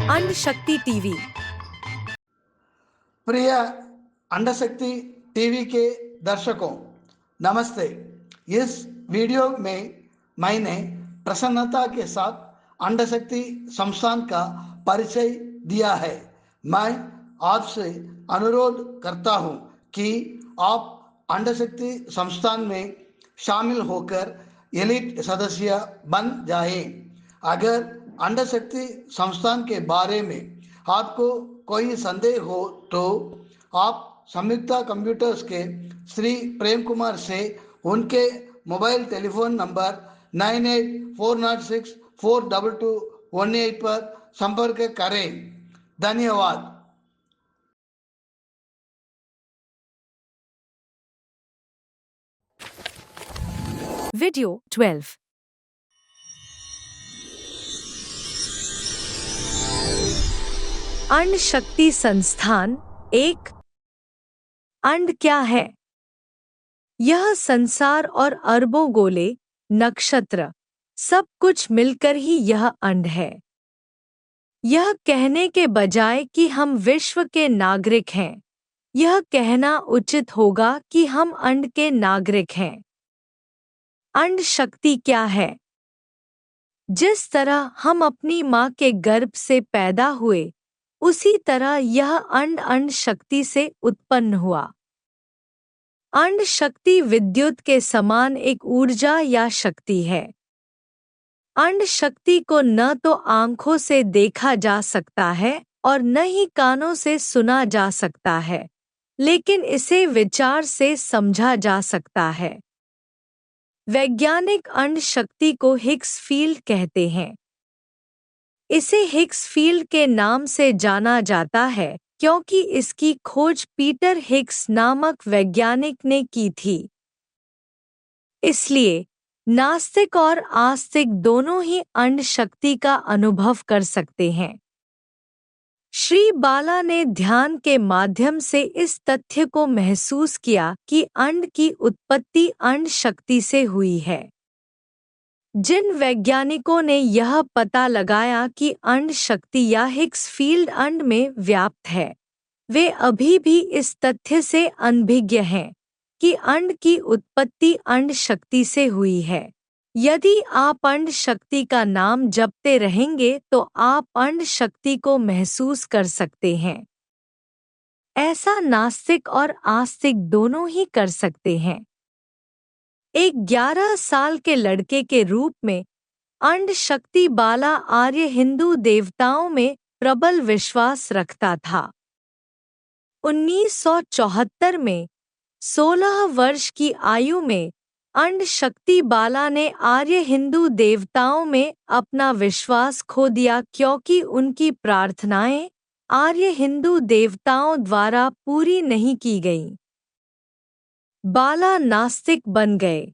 अंड शक्ति टीवी। प्रिय अंडशक्ति टीवी के दर्शकों, नमस्ते। इस वीडियो में मैंने प्रसन्नता के साथ अंडशक्ति संस्थान का परिचय दिया है। मैं आपसे अनुरोध करता हूं कि आप अंडशक्ति संस्थान में शामिल होकर एलिट सदस्य बन जाएं। अगर अंडशक्ति संस्थान के बारे में आपको कोई संदेह हो तो आप संयुक्ता कंप्यूटर्स के श्री प्रेम कुमार से उनके मोबाइल टेलीफोन नंबर 9840642218 पर संपर्क करें। धन्यवाद। वीडियो 12। अंड शक्ति संस्थान 1। अंड क्या है? यह संसार और अरबों गोले, नक्षत्र, सब कुछ मिलकर ही यह अंड है। यह कहने के बजाय कि हम विश्व के नागरिक हैं, यह कहना उचित होगा कि हम अंड के नागरिक हैं। अंड शक्ति क्या है? जिस तरह हम अपनी माँ के गर्भ से पैदा हुए, उसी तरह यह अंड शक्ति से उत्पन्न हुआ। अंड शक्ति विद्युत के समान एक ऊर्जा या शक्ति है। अंड शक्ति को न तो आंखों से देखा जा सकता है और न ही कानों से सुना जा सकता है, लेकिन इसे विचार से समझा जा सकता है। वैज्ञानिक अंड शक्ति को हिग्स फील्ड कहते हैं। इसे हिग्स फील्ड के नाम से जाना जाता है क्योंकि इसकी खोज पीटर हिग्स नामक वैज्ञानिक ने की थी। इसलिए नास्तिक और आस्तिक दोनों ही अंड शक्ति का अनुभव कर सकते हैं। श्री बाला ने ध्यान के माध्यम से इस तथ्य को महसूस किया कि अंड की उत्पत्ति अंड शक्ति से हुई है। जिन वैज्ञानिकों ने यह पता लगाया कि अंड शक्ति या हिग्स फील्ड अंड में व्याप्त है, वे अभी भी इस तथ्य से अनभिज्ञ हैं कि अंड की उत्पत्ति अंड शक्ति से हुई है। यदि आप अंड शक्ति का नाम जपते रहेंगे तो आप अंड शक्ति को महसूस कर सकते हैं। ऐसा नास्तिक और आस्तिक दोनों ही कर सकते हैं। एक 11 साल के लड़के के रूप में अंड शक्ति बाला आर्य हिंदू देवताओं में प्रबल विश्वास रखता था। 1974 में 16 वर्ष की आयु में अंड शक्ति बाला ने आर्य हिंदू देवताओं में अपना विश्वास खो दिया क्योंकि उनकी प्रार्थनाएं आर्य हिंदू देवताओं द्वारा पूरी नहीं की गईं। बाला नास्तिक बन गए।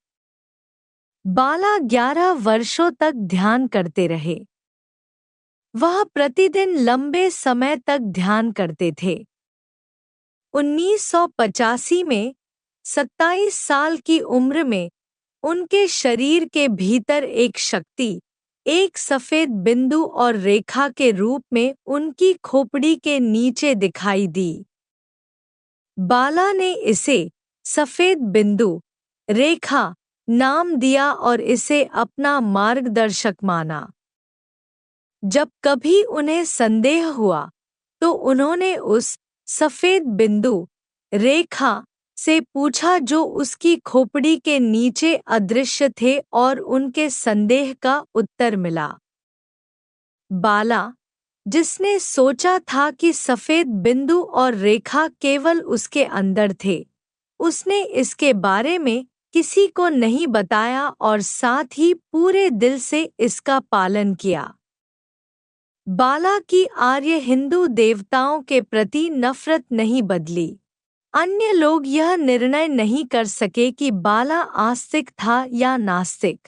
बाला 11 वर्षों तक ध्यान करते रहे। वह प्रतिदिन लंबे समय तक ध्यान करते थे। 1985 में 27 साल की उम्र में उनके शरीर के भीतर एक शक्ति, एक सफेद बिंदु और रेखा के रूप में उनकी खोपड़ी के नीचे दिखाई दी। बाला ने इसे सफेद बिंदु, रेखा नाम दिया और इसे अपना मार्गदर्शक माना। जब कभी उन्हें संदेह हुआ तो उन्होंने उस सफेद बिंदु, रेखा से पूछा जो उसकी खोपड़ी के नीचे अदृश्य थे और उनके संदेह का उत्तर मिला। बाला, जिसने सोचा था कि सफेद बिंदु और रेखा केवल उसके अंदर थे, उसने इसके बारे में किसी को नहीं बताया और साथ ही पूरे दिल से इसका पालन किया। बाला की आर्य हिंदू देवताओं के प्रति नफरत नहीं बदली। अन्य लोग यह निर्णय नहीं कर सके कि बाला आस्तिक था या नास्तिक।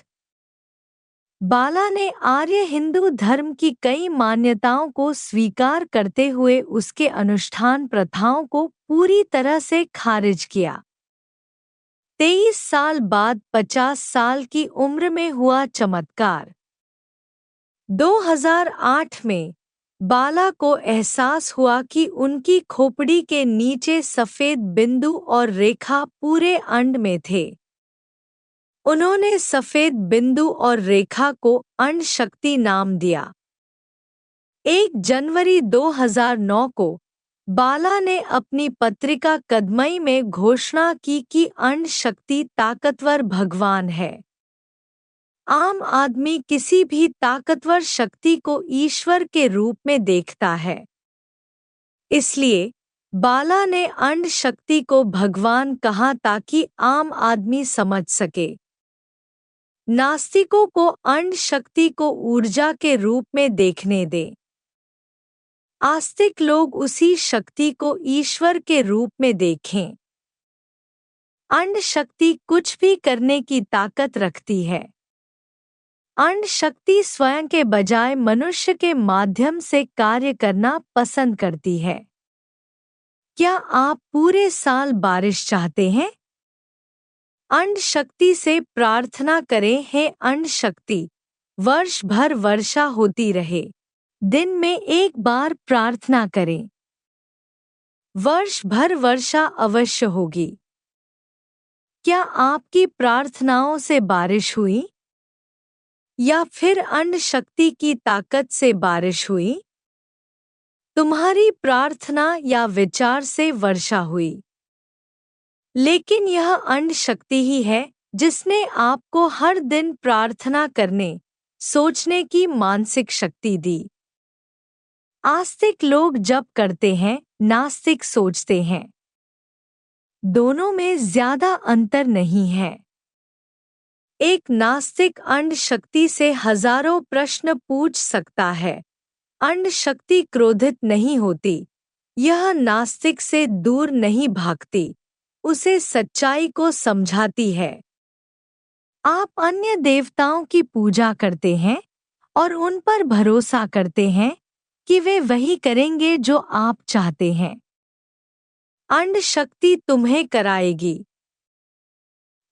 बाला ने आर्य हिंदू धर्म की कई मान्यताओं को स्वीकार करते हुए उसके अनुष्ठान प्रथाओं को पूरी तरह से खारिज किया। 23 साल बाद 50 साल की उम्र में हुआ चमत्कार। 2008 में बाला को एहसास हुआ कि उनकी खोपड़ी के नीचे सफेद बिंदु और रेखा पूरे अंड में थे। उन्होंने सफेद बिंदु और रेखा को अंड शक्ति नाम दिया। 1 जनवरी 2009 को बाला ने अपनी पत्रिका कदमई में घोषणा की कि अंड शक्ति ताकतवर भगवान है। आम आदमी किसी भी ताकतवर शक्ति को ईश्वर के रूप में देखता है। इसलिए बाला ने अंड शक्ति को भगवान कहा ताकि आम आदमी समझ सके। नास्तिकों को अंड शक्ति को ऊर्जा के रूप में देखने दें। आस्तिक लोग उसी शक्ति को ईश्वर के रूप में देखें। अंड शक्ति कुछ भी करने की ताकत रखती है। अंड शक्ति स्वयं के बजाय मनुष्य के माध्यम से कार्य करना पसंद करती है। क्या आप पूरे साल बारिश चाहते हैं? अंड शक्ति से प्रार्थना करें, हे अंड शक्ति, वर्ष भर वर्षा होती रहे। दिन में 1 बार प्रार्थना करें। वर्ष भर वर्षा अवश्य होगी। क्या आपकी प्रार्थनाओं से बारिश हुई? या फिर अंड शक्ति की ताकत से बारिश हुई? तुम्हारी प्रार्थना या विचार से वर्षा हुई। लेकिन यह अंड शक्ति ही है जिसने आपको हर दिन प्रार्थना करने, सोचने की मानसिक शक्ति दी। आस्तिक लोग जप करते हैं, नास्तिक सोचते हैं। दोनों में ज्यादा अंतर नहीं है। एक नास्तिक अंड शक्ति से हजारों प्रश्न पूछ सकता है। अंड शक्ति क्रोधित नहीं होती। यह नास्तिक से दूर नहीं भागती, उसे सच्चाई को समझाती है। आप अन्य देवताओं की पूजा करते हैं और उन पर भरोसा करते हैं कि वे वही करेंगे जो आप चाहते हैं। अंड शक्ति तुम्हें कराएगी।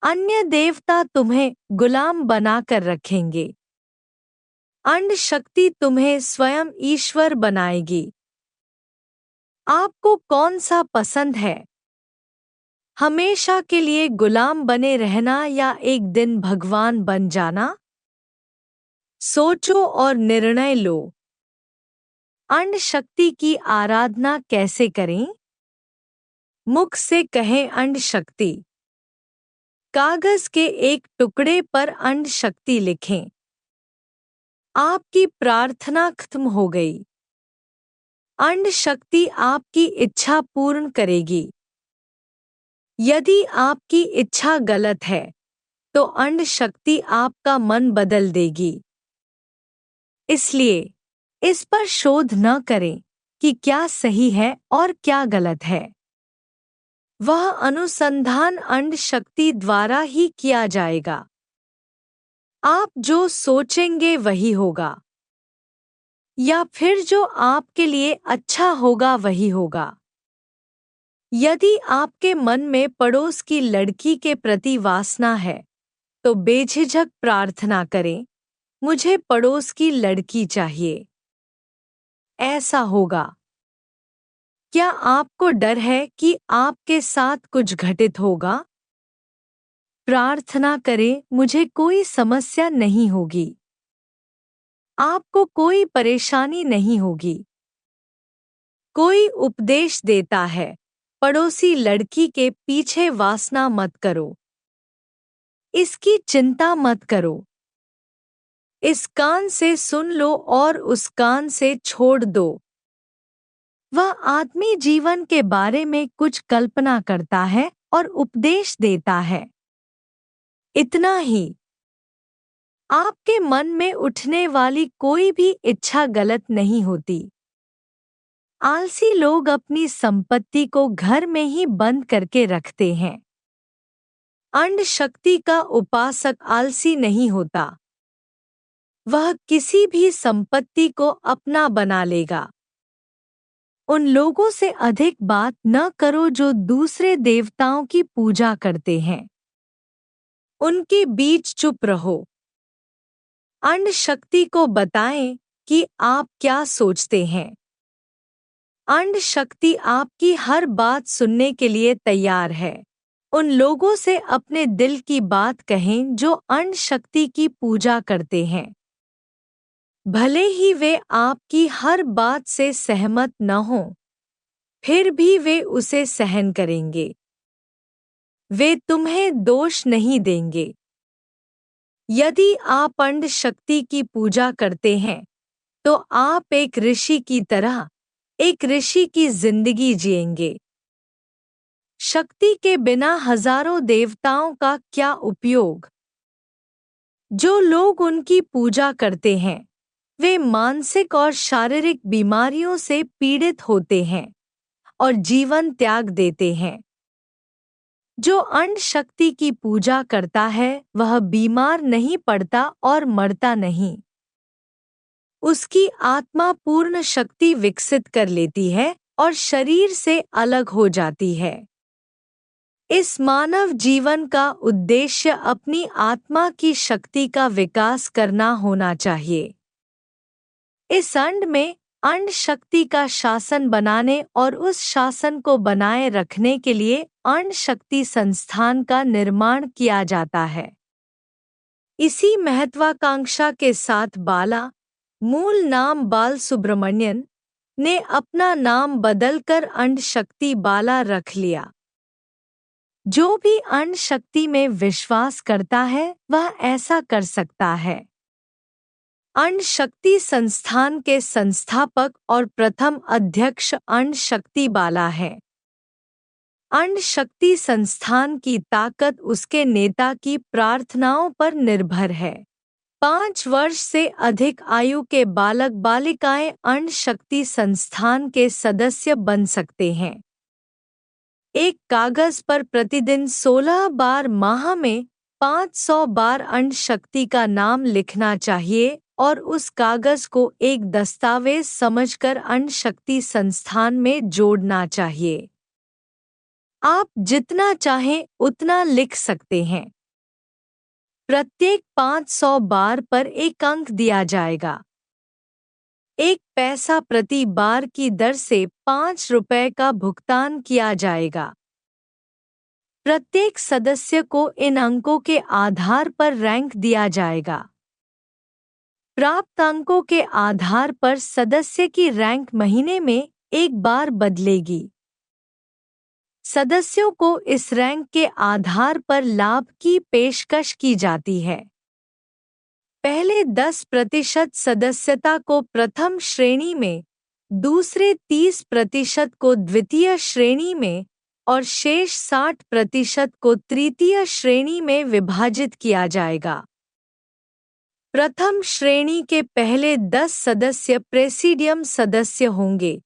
अन्य देवता तुम्हें गुलाम बनाकर रखेंगे। अंड शक्ति तुम्हें स्वयं ईश्वर बनाएगी। आपको कौन सा पसंद है? हमेशा के लिए गुलाम बने रहना या एक दिन भगवान बन जाना? सोचो और निर्णय लो। अंड शक्ति की आराधना कैसे करें? मुख से कहें अंड शक्ति। कागज के एक टुकड़े पर अंड शक्ति लिखें। आपकी प्रार्थना खत्म हो गई। अंड शक्ति आपकी इच्छा पूर्ण करेगी। यदि आपकी इच्छा गलत है तो अंड शक्ति आपका मन बदल देगी। इसलिए इस पर शोध न करें कि क्या सही है और क्या गलत है। वह अनुसंधान अंड शक्ति द्वारा ही किया जाएगा। आप जो सोचेंगे वही होगा, या फिर जो आपके लिए अच्छा होगा वही होगा। यदि आपके मन में पड़ोस की लड़की के प्रति वासना है तो बेझिझक प्रार्थना करें, मुझे पड़ोस की लड़की चाहिए। ऐसा होगा। क्या आपको डर है कि आपके साथ कुछ घटित होगा? प्रार्थना करें, मुझे कोई समस्या नहीं होगी। आपको कोई परेशानी नहीं होगी। कोई उपदेश देता है, पड़ोसी लड़की के पीछे वासना मत करो। इसकी चिंता मत करो। इस कान से सुन लो और उस कान से छोड़ दो। वह आदमी जीवन के बारे में कुछ कल्पना करता है और उपदेश देता है। इतना ही। आपके मन में उठने वाली कोई भी इच्छा गलत नहीं होती। आलसी लोग अपनी संपत्ति को घर में ही बंद करके रखते हैं। अंड शक्ति का उपासक आलसी नहीं होता। वह किसी भी संपत्ति को अपना बना लेगा। उन लोगों से अधिक बात न करो जो दूसरे देवताओं की पूजा करते हैं। उनके बीच चुप रहो। अंड शक्ति को बताएं कि आप क्या सोचते हैं। अंड शक्ति आपकी हर बात सुनने के लिए तैयार है। उन लोगों से अपने दिल की बात कहें जो अंड शक्ति की पूजा करते हैं। भले ही वे आपकी हर बात से सहमत न हों, फिर भी वे उसे सहन करेंगे। वे तुम्हें दोष नहीं देंगे। यदि आप अंड शक्ति की पूजा करते हैं, तो आप एक ऋषि की तरह एक ऋषि की जिंदगी जिएंगे। शक्ति के बिना हजारों देवताओं का क्या उपयोग? जो लोग उनकी पूजा करते हैं, वे मानसिक और शारीरिक बीमारियों से पीड़ित होते हैं और जीवन त्याग देते हैं। जो अंड शक्ति की पूजा करता है वह बीमार नहीं पड़ता और मरता नहीं। उसकी आत्मा पूर्ण शक्ति विकसित कर लेती है और शरीर से अलग हो जाती है। इस मानव जीवन का उद्देश्य अपनी आत्मा की शक्ति का विकास करना होना चाहिए। इस अंड में अंड शक्ति का शासन बनाने और उस शासन को बनाए रखने के लिए अंड शक्ति संस्थान का निर्माण किया जाता है। इसी महत्वाकांक्षा के साथ बाला, मूल नाम बाल सुब्रमण्यन, ने अपना नाम बदलकर अंड शक्ति बाला रख लिया। जो भी अंड शक्ति में विश्वास करता है वह ऐसा कर सकता है। अंड शक्ति संस्थान के संस्थापक और प्रथम अध्यक्ष अंड शक्ति बाला है। अंड शक्ति संस्थान की ताकत उसके नेता की प्रार्थनाओं पर निर्भर है। 5 वर्ष से अधिक आयु के बालक बालिकाएं अंड शक्ति संस्थान के सदस्य बन सकते हैं। एक कागज पर प्रतिदिन 16 बार माह में 500 बार अंड शक्ति का नाम लिखना चाहिए और उस कागज को एक दस्तावेज समझकर अंड शक्ति संस्थान में जोड़ना चाहिए। आप जितना चाहें उतना लिख सकते हैं। प्रत्येक 500 बार पर एक अंक दिया जाएगा। 1 पैसा प्रति बार की दर से 5 रुपए का भुगतान किया जाएगा। प्रत्येक सदस्य को इन अंकों के आधार पर रैंक दिया जाएगा। प्राप्त अंकों के आधार पर सदस्य की रैंक महीने में एक बार बदलेगी। सदस्यों को इस रैंक के आधार पर लाभ की पेशकश की जाती है। पहले 10% सदस्यता को प्रथम श्रेणी में, दूसरे 30% को द्वितीय श्रेणी में और शेष 60% को तृतीय श्रेणी में विभाजित किया जाएगा। प्रथम श्रेणी के पहले 10 सदस्य प्रेसिडियम सदस्य होंगे,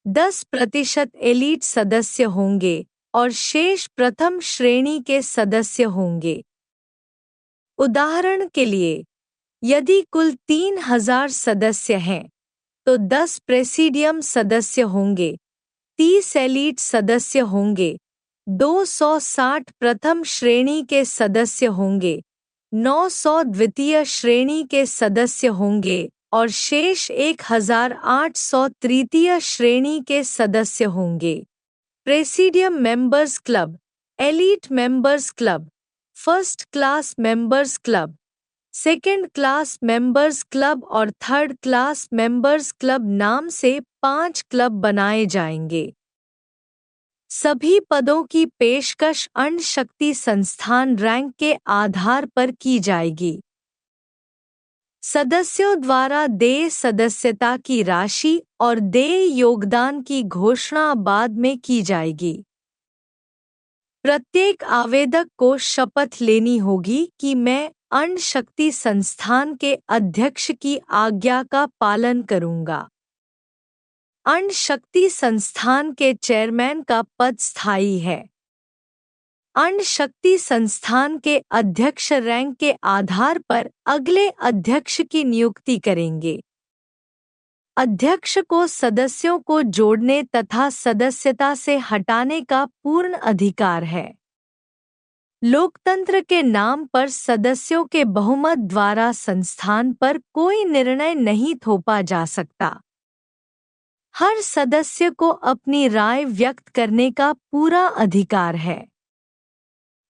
10% एलीट सदस्य होंगे और शेष प्रथम श्रेणी के सदस्य होंगे। उदाहरण के लिए, यदि कुल 3000 सदस्य हैं, तो 10 प्रेसिडियम सदस्य होंगे, 30 एलीट सदस्य होंगे, 260 प्रथम श्रेणी के सदस्य होंगे, 900 द्वितीय श्रेणी के सदस्य होंगे और शेष 1800 तृतीय श्रेणी के सदस्य होंगे। Presidium members club, elite members club, first class members club, second class members club और थर्ड क्लास मेंबर्स क्लब नाम से 5 क्लब बनाए जाएंगे। सभी पदों की पेशकश अंड शक्ति संस्थान रैंक के आधार पर की जाएगी। सदस्यों द्वारा देय सदस्यता की राशि और देय योगदान की घोषणा बाद में की जाएगी। प्रत्येक आवेदक को शपथ लेनी होगी कि मैं अंड शक्ति संस्थान के अध्यक्ष की आज्ञा का पालन करूंगा। अंड शक्ति संस्थान के चेयरमैन का पद स्थायी है। अंड शक्ति संस्थान के अध्यक्ष रैंक के आधार पर अगले अध्यक्ष की नियुक्ति करेंगे। अध्यक्ष को सदस्यों को जोड़ने तथा सदस्यता से हटाने का पूर्ण अधिकार है। लोकतंत्र के नाम पर सदस्यों के बहुमत द्वारा संस्थान पर कोई निर्णय नहीं थोपा जा सकता। हर सदस्य को अपनी राय व्यक्त करने का पूरा अधिकार है।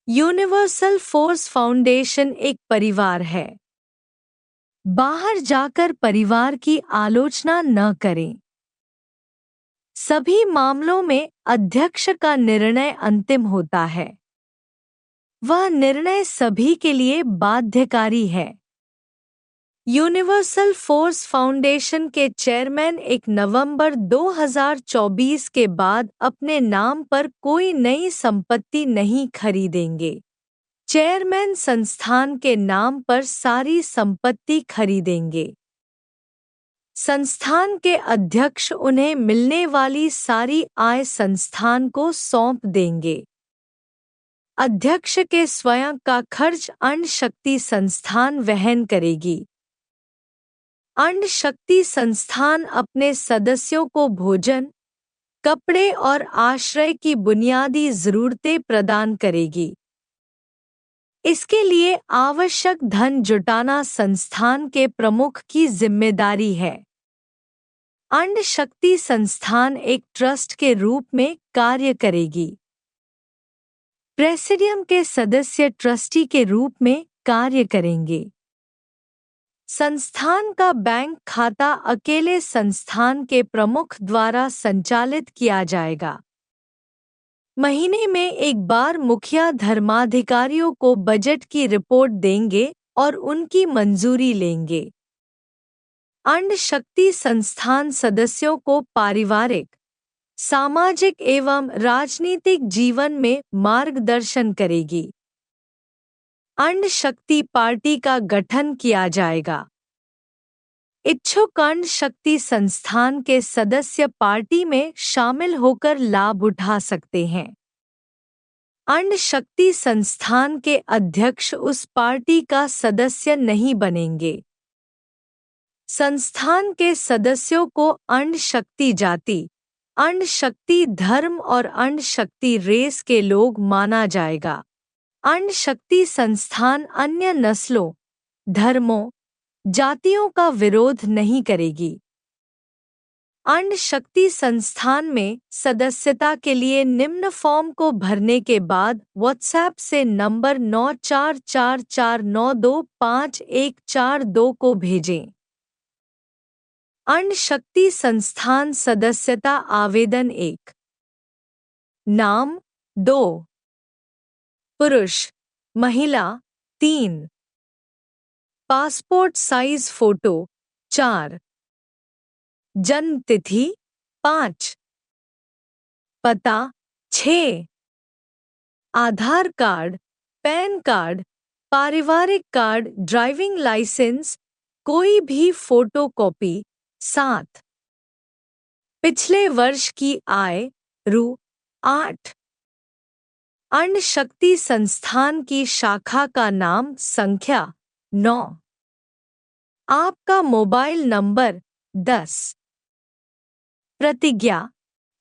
यूनिवर्सल फोर्स फाउंडेशन एक परिवार है। बाहर जाकर परिवार की आलोचना न करें। सभी मामलों में अध्यक्ष का निर्णय अंतिम होता है। वह निर्णय सभी के लिए बाध्यकारी है। यूनिवर्सल फोर्स फाउंडेशन के चेयरमैन 1 नवंबर 2024 के बाद अपने नाम पर कोई नई संपत्ति नहीं खरीदेंगे। चेयरमैन संस्थान के नाम पर सारी संपत्ति खरीदेंगे। संस्थान के अध्यक्ष उन्हें मिलने वाली सारी आय संस्थान को सौंप देंगे। अध्यक्ष के स्वयं का खर्च अन्न शक्ति संस्थान वहन करेगी। अन्न शक्ति संस्थान अपने सदस्यों को भोजन, कपड़े और आश्रय की बुनियादी जरूरतें प्रदान करेगी। इसके लिए आवश्यक धन जुटाना संस्थान के प्रमुख की जिम्मेदारी है। अन्न शक्ति संस्थान एक ट्रस्ट के रूप में कार्य करेगी। प्रेसिडियम के सदस्य ट्रस्टी के रूप में कार्य करेंगे। संस्थान का बैंक खाता अकेले संस्थान के प्रमुख द्वारा संचालित किया जाएगा। महीने में एक बार मुखिया धर्माधिकारियों को बजट की रिपोर्ट देंगे और उनकी मंजूरी लेंगे। अन्न शक्ति संस्थान सदस्यों को पारिवारिक, सामाजिक एवं राजनीतिक जीवन में मार्गदर्शन करेगी। अन्न शक्ति पार्टी का गठन किया जाएगा। इच्छुक अन्न शक्ति संस्थान के सदस्य पार्टी में शामिल होकर लाभ उठा सकते हैं। अन्न शक्ति संस्थान के अध्यक्ष उस पार्टी का सदस्य नहीं बनेंगे। संस्थान के सदस्यों को अन्न शक्ति जाति, अन्न शक्ति धर्म और अन्न शक्ति रेस के लोग माना जाएगा। अन्न शक्ति संस्थान अन्य नस्लों, धर्मों, जातियों का विरोध नहीं करेगी। अन्न शक्ति संस्थान में सदस्यता के लिए निम्न फॉर्म को भरने के बाद व्हाट्सएप से नंबर 9444925142 को भेजें। अन्न शक्ति संस्थान सदस्यता आवेदन 1। नाम 2। पुरुष, महिला 3। Passport size photo 4। जन्म तिथि 5। पता 6। आधार कार्ड, पैन कार्ड, पारिवारिक कार्ड, ड्राइविंग लाइसेंस, कोई भी फोटो कॉपी 7। पिछले वर्ष की आय रु 8। अन्न शक्ति संस्थान की शाखा का नाम संख्या 9। आपका मोबाइल नंबर 10। प्रतिज्ञा।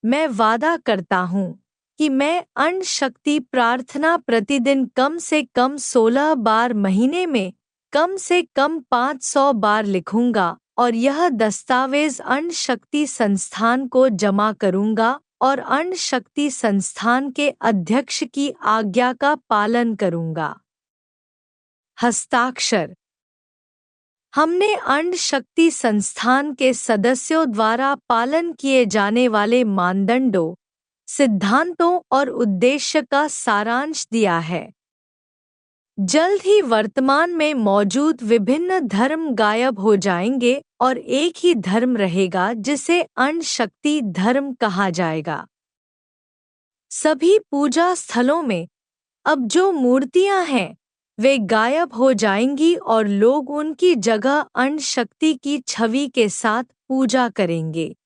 मैं वादा करता हूँ कि मैं अन्न शक्ति प्रार्थना प्रतिदिन कम से कम 16 बार महीने में कम से कम 500 बार लिखूंगा और यह दस्तावेज अन्न शक्ति संस्थान को जमा करूंगा और अन्न शक्ति संस्थान के अध्यक्ष की आज्ञा का पालन करूंगा। हस्ताक्षर। हमने अन्न शक्ति संस्थान के सदस्यों द्वारा पालन किए जाने वाले मानदंडों, सिद्धांतों और उद्देश्य का सारांश दिया है। जल्द ही वर्तमान में मौजूद विभिन्न धर्म गायब हो जाएंगे और एक ही धर्म रहेगा जिसे अन्न शक्ति धर्म कहा जाएगा। सभी पूजा स्थलों में अब जो मूर्तियां हैं वे गायब हो जाएंगी और लोग उनकी जगह अन्न शक्ति की छवि के साथ पूजा करेंगे।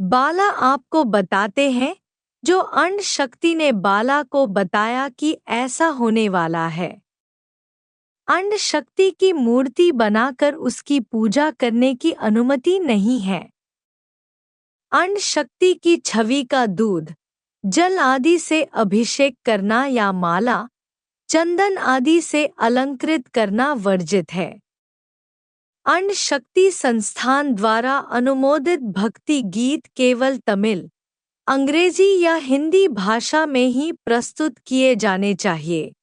बाला आपको बताते हैं जो अन्न शक्ति ने बाला को बताया कि ऐसा होने वाला है। अन्न शक्ति की मूर्ति बनाकर उसकी पूजा करने की अनुमति नहीं है। अन्न शक्ति की छवि का दूध, जल आदि से अभिषेक करना या माला, चंदन आदि से अलंकृत करना वर्जित है। अंड शक्ति संस्थान द्वारा अनुमोदित भक्ति गीत केवल तमिल, अंग्रेजी या हिंदी भाषा में ही प्रस्तुत किए जाने चाहिए।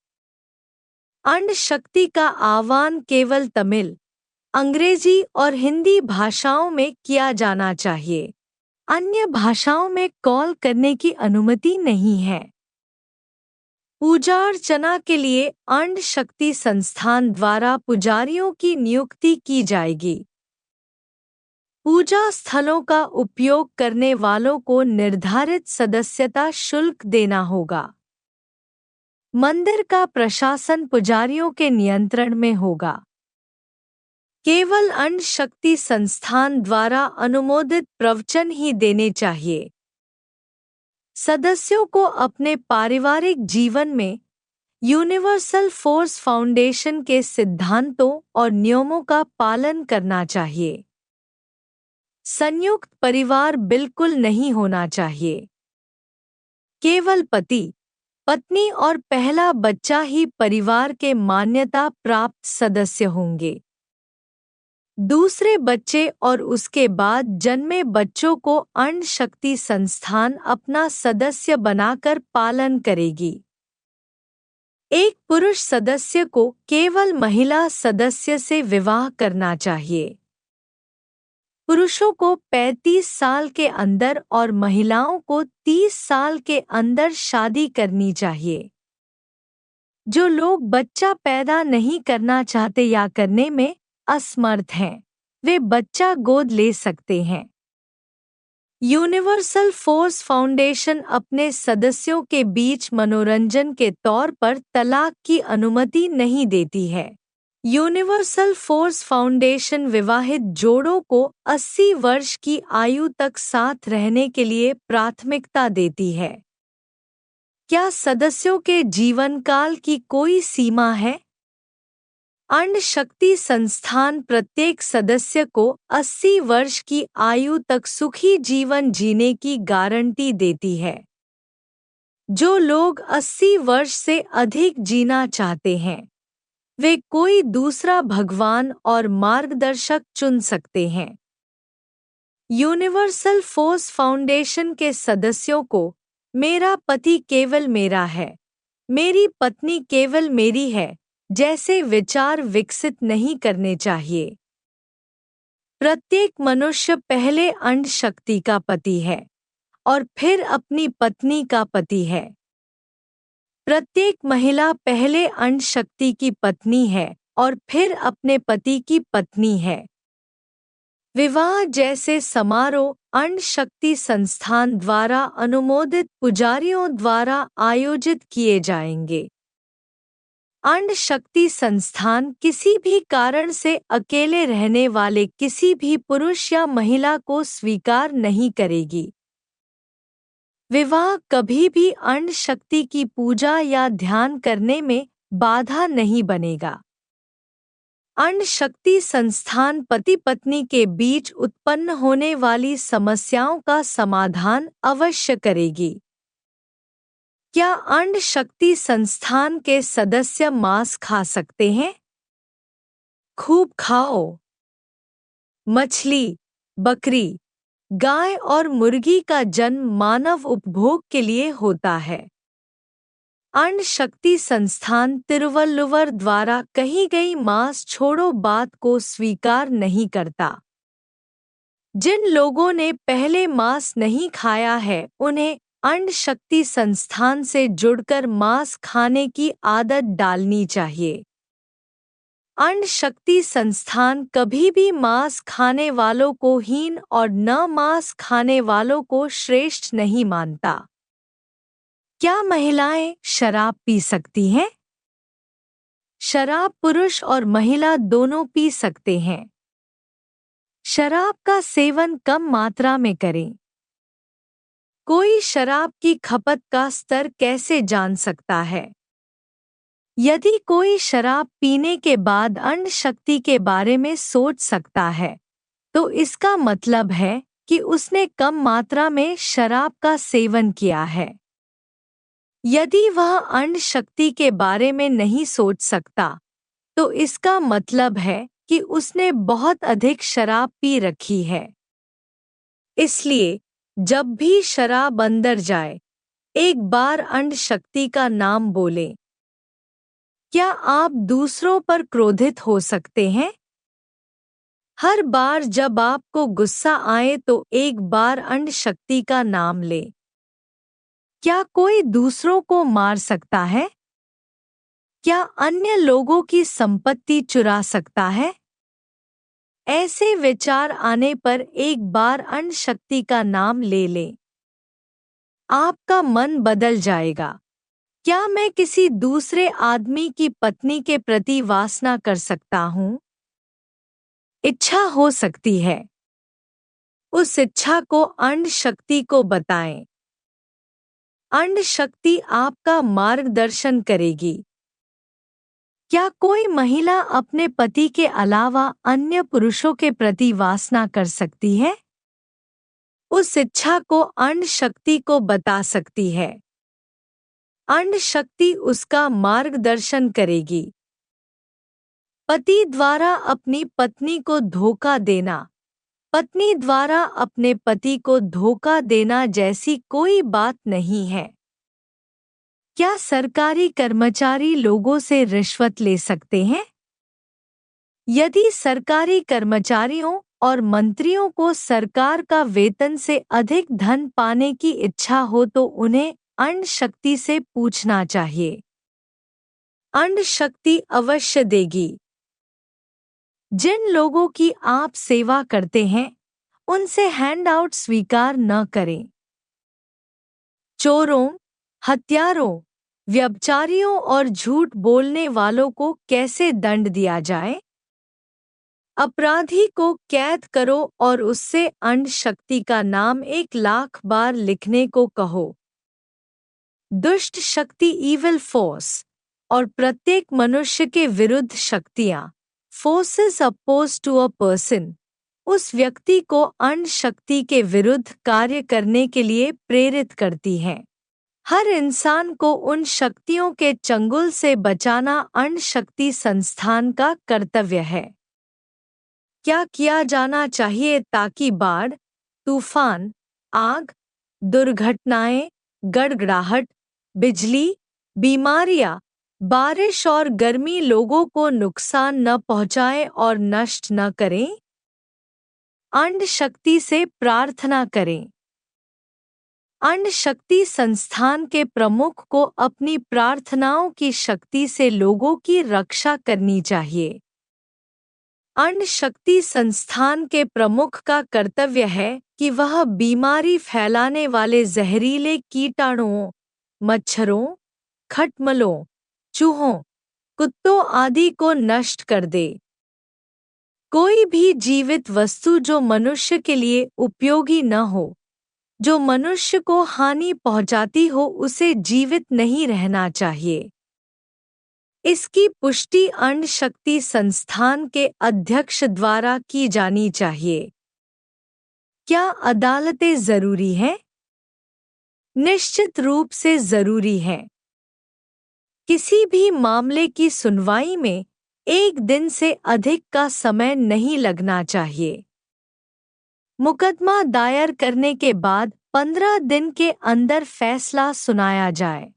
अंड शक्ति का आह्वान केवल तमिल, अंग्रेजी और हिंदी भाषाओं में किया जाना चाहिए। अन्य भाषाओं में कॉल करने की अनुमति नहीं है। पूजा अर्चना के लिए अंड शक्ति संस्थान द्वारा पुजारियों की नियुक्ति की जाएगी। पूजा स्थलों का उपयोग करने वालों को निर्धारित सदस्यता शुल्क देना होगा। मंदिर का प्रशासन पुजारियों के नियंत्रण में होगा। केवल अंड शक्ति संस्थान द्वारा अनुमोदित प्रवचन ही देने चाहिए। सदस्यों को अपने पारिवारिक जीवन में यूनिवर्सल फोर्स फाउंडेशन के सिद्धांतों और नियमों का पालन करना चाहिए। संयुक्त परिवार बिल्कुल नहीं होना चाहिए। केवल पति, पत्नी और पहला बच्चा ही परिवार के मान्यता प्राप्त सदस्य होंगे। दूसरे बच्चे और उसके बाद जन्मे बच्चों को अंड शक्ति संस्थान अपना सदस्य बनाकर पालन करेगी। एक पुरुष सदस्य को केवल महिला सदस्य से विवाह करना चाहिए। पुरुषों को 35 साल के अंदर और महिलाओं को 30 साल के अंदर शादी करनी चाहिए। जो लोग बच्चा पैदा नहीं करना चाहते या करने में असमर्थ हैं, वे बच्चा गोद ले सकते हैं। यूनिवर्सल फोर्स फाउंडेशन अपने सदस्यों के बीच मनोरंजन के तौर पर तलाक की अनुमति नहीं देती है। यूनिवर्सल फोर्स फाउंडेशन विवाहित जोड़ों को 80 वर्ष की आयु तक साथ रहने के लिए प्राथमिकता देती है। क्या सदस्यों के जीवन काल की कोई सीमा है? अंड शक्ति संस्थान प्रत्येक सदस्य को 80 वर्ष की आयु तक सुखी जीवन जीने की गारंटी देती है। जो लोग 80 वर्ष से अधिक जीना चाहते हैं, वे कोई दूसरा भगवान और मार्गदर्शक चुन सकते हैं। यूनिवर्सल फोर्स फाउंडेशन के सदस्यों को मेरा पति केवल मेरा है, मेरी पत्नी केवल मेरी है जैसे विचार विकसित नहीं करने चाहिए। प्रत्येक मनुष्य पहले अंड शक्ति का पति है और फिर अपनी पत्नी का पति है। प्रत्येक महिला पहले अंड शक्ति की पत्नी है और फिर अपने पति की पत्नी है। विवाह जैसे समारोह अंड शक्ति संस्थान द्वारा अनुमोदित पुजारियों द्वारा आयोजित किए जाएंगे। अंड शक्ति संस्थान किसी भी कारण से अकेले रहने वाले किसी भी पुरुष या महिला को स्वीकार नहीं करेगी। विवाह कभी भी अंड शक्ति की पूजा या ध्यान करने में बाधा नहीं बनेगा। अंड शक्ति संस्थान पति पत्नी के बीच उत्पन्न होने वाली समस्याओं का समाधान अवश्य करेगी। क्या अंड शक्ति संस्थान के सदस्य मांस खा सकते हैं? खूब खाओ। मछली, बकरी, गाय और मुर्गी का जन्म मानव उपभोग के लिए होता है। अंड शक्ति संस्थान तिरुवल्लुवर द्वारा कही गई मांस छोड़ो बात को स्वीकार नहीं करता। जिन लोगों ने पहले मांस नहीं खाया है, उन्हें अंड शक्ति संस्थान से जुड़कर मांस खाने की आदत डालनी चाहिए। अंड शक्ति संस्थान कभी भी मांस खाने वालों को हीन और न मांस खाने वालों को श्रेष्ठ नहीं मानता। क्या महिलाएं शराब पी सकती हैं? शराब पुरुष और महिला दोनों पी सकते हैं। शराब का सेवन कम मात्रा में करें। कोई शराब की खपत का स्तर कैसे जान सकता है? यदि कोई शराब पीने के बाद अंड शक्ति के बारे में सोच सकता है, तो इसका मतलब है कि उसने कम मात्रा में शराब का सेवन किया है। यदि वह अण्ड शक्ति के बारे में नहीं सोच सकता, तो इसका मतलब है कि उसने बहुत अधिक शराब पी रखी है। इसलिए जब भी शराब अंदर जाए, एक बार अण्ड शक्ति का नाम बोलें। क्या आप दूसरों पर क्रोधित हो सकते हैं? हर बार जब आपको गुस्सा आए तो एक बार अण्ड शक्ति का नाम लें। क्या कोई दूसरों को मार सकता है? क्या अन्य लोगों की संपत्ति चुरा सकता है? ऐसे विचार आने पर एक बार अण्ड शक्ति का नाम ले लें। आपका मन बदल जाएगा। क्या मैं किसी दूसरे आदमी की पत्नी के प्रति वासना कर सकता हूँ? इच्छा हो सकती है। उस इच्छा को अण्ड शक्ति को बताएं। अण्ड शक्ति आपका मार्गदर्शन करेगी। क्या कोई महिला अपने पति के अलावा अन्य पुरुषों के प्रति वासना कर सकती है? उस इच्छा को अण्ड शक्ति को बता सकती है। अण्ड शक्ति उसका मार्गदर्शन करेगी। पति द्वारा अपनी पत्नी को धोखा देना, पत्नी द्वारा अपने पति को धोखा देना जैसी कोई बात नहीं है। क्या सरकारी कर्मचारी लोगों से रिश्वत ले सकते हैं? यदि सरकारी कर्मचारियों और मंत्रियों को सरकार का वेतन से अधिक धन पाने की इच्छा हो तो उन्हें अण्ड शक्ति से पूछना चाहिए। अण्ड शक्ति अवश्य देगी। जिन लोगों की आप सेवा करते हैं, उनसे हैंडआउट स्वीकार न करें। चोरों, हत्यारों, व्यभिचारियों और झूठ बोलने वालों को कैसे दंड दिया जाए? अपराधी को कैद करो और उससे अण्ड शक्ति का नाम 1,00,000 बार लिखने को कहो। दुष्ट शक्ति इविल फोर्स और प्रत्येक मनुष्य के विरुद्ध शक्तियाँ forces oppose to a person उस व्यक्ति को अण्ड शक्ति के विरुद्ध कार्य करने के लिए प्रेरित करती हैं। हर इंसान को उन शक्तियों के चंगुल से बचाना अण्ड शक्ति संस्थान का कर्तव्य है। क्या किया जाना चाहिए ताकि बाढ़, तूफान, आग, दुर्घटनाएं, गड़गड़ाहट, बिजली, बीमारियां, बारिश और गर्मी लोगों को नुकसान न पहुंचाए और नष्ट न करें? अण्ड शक्ति से प्रार्थना करें। अण्ड शक्ति संस्थान के प्रमुख को अपनी प्रार्थनाओं की शक्ति से लोगों की रक्षा करनी चाहिए। अण्ड शक्ति संस्थान के प्रमुख का कर्तव्य है कि वह बीमारी फैलाने वाले जहरीले कीटाणुओं, मच्छरों, खटमलों, चूहों, कुत्तों आदि को नष्ट कर दे। कोई भी जीवित वस्तु जो मनुष्य के लिए उपयोगी न हो, जो मनुष्य को हानि पहुंचाती हो, उसे जीवित नहीं रहना चाहिए। इसकी पुष्टि अण्ड शक्ति संस्थान के अध्यक्ष द्वारा की जानी चाहिए। क्या अदालतें जरूरी हैं? निश्चित रूप से जरूरी हैं। किसी भी मामले की सुनवाई में 1 दिन से अधिक का समय नहीं लगना चाहिए। मुकदमा दायर करने के बाद 15 दिन के अंदर फैसला सुनाया जाए।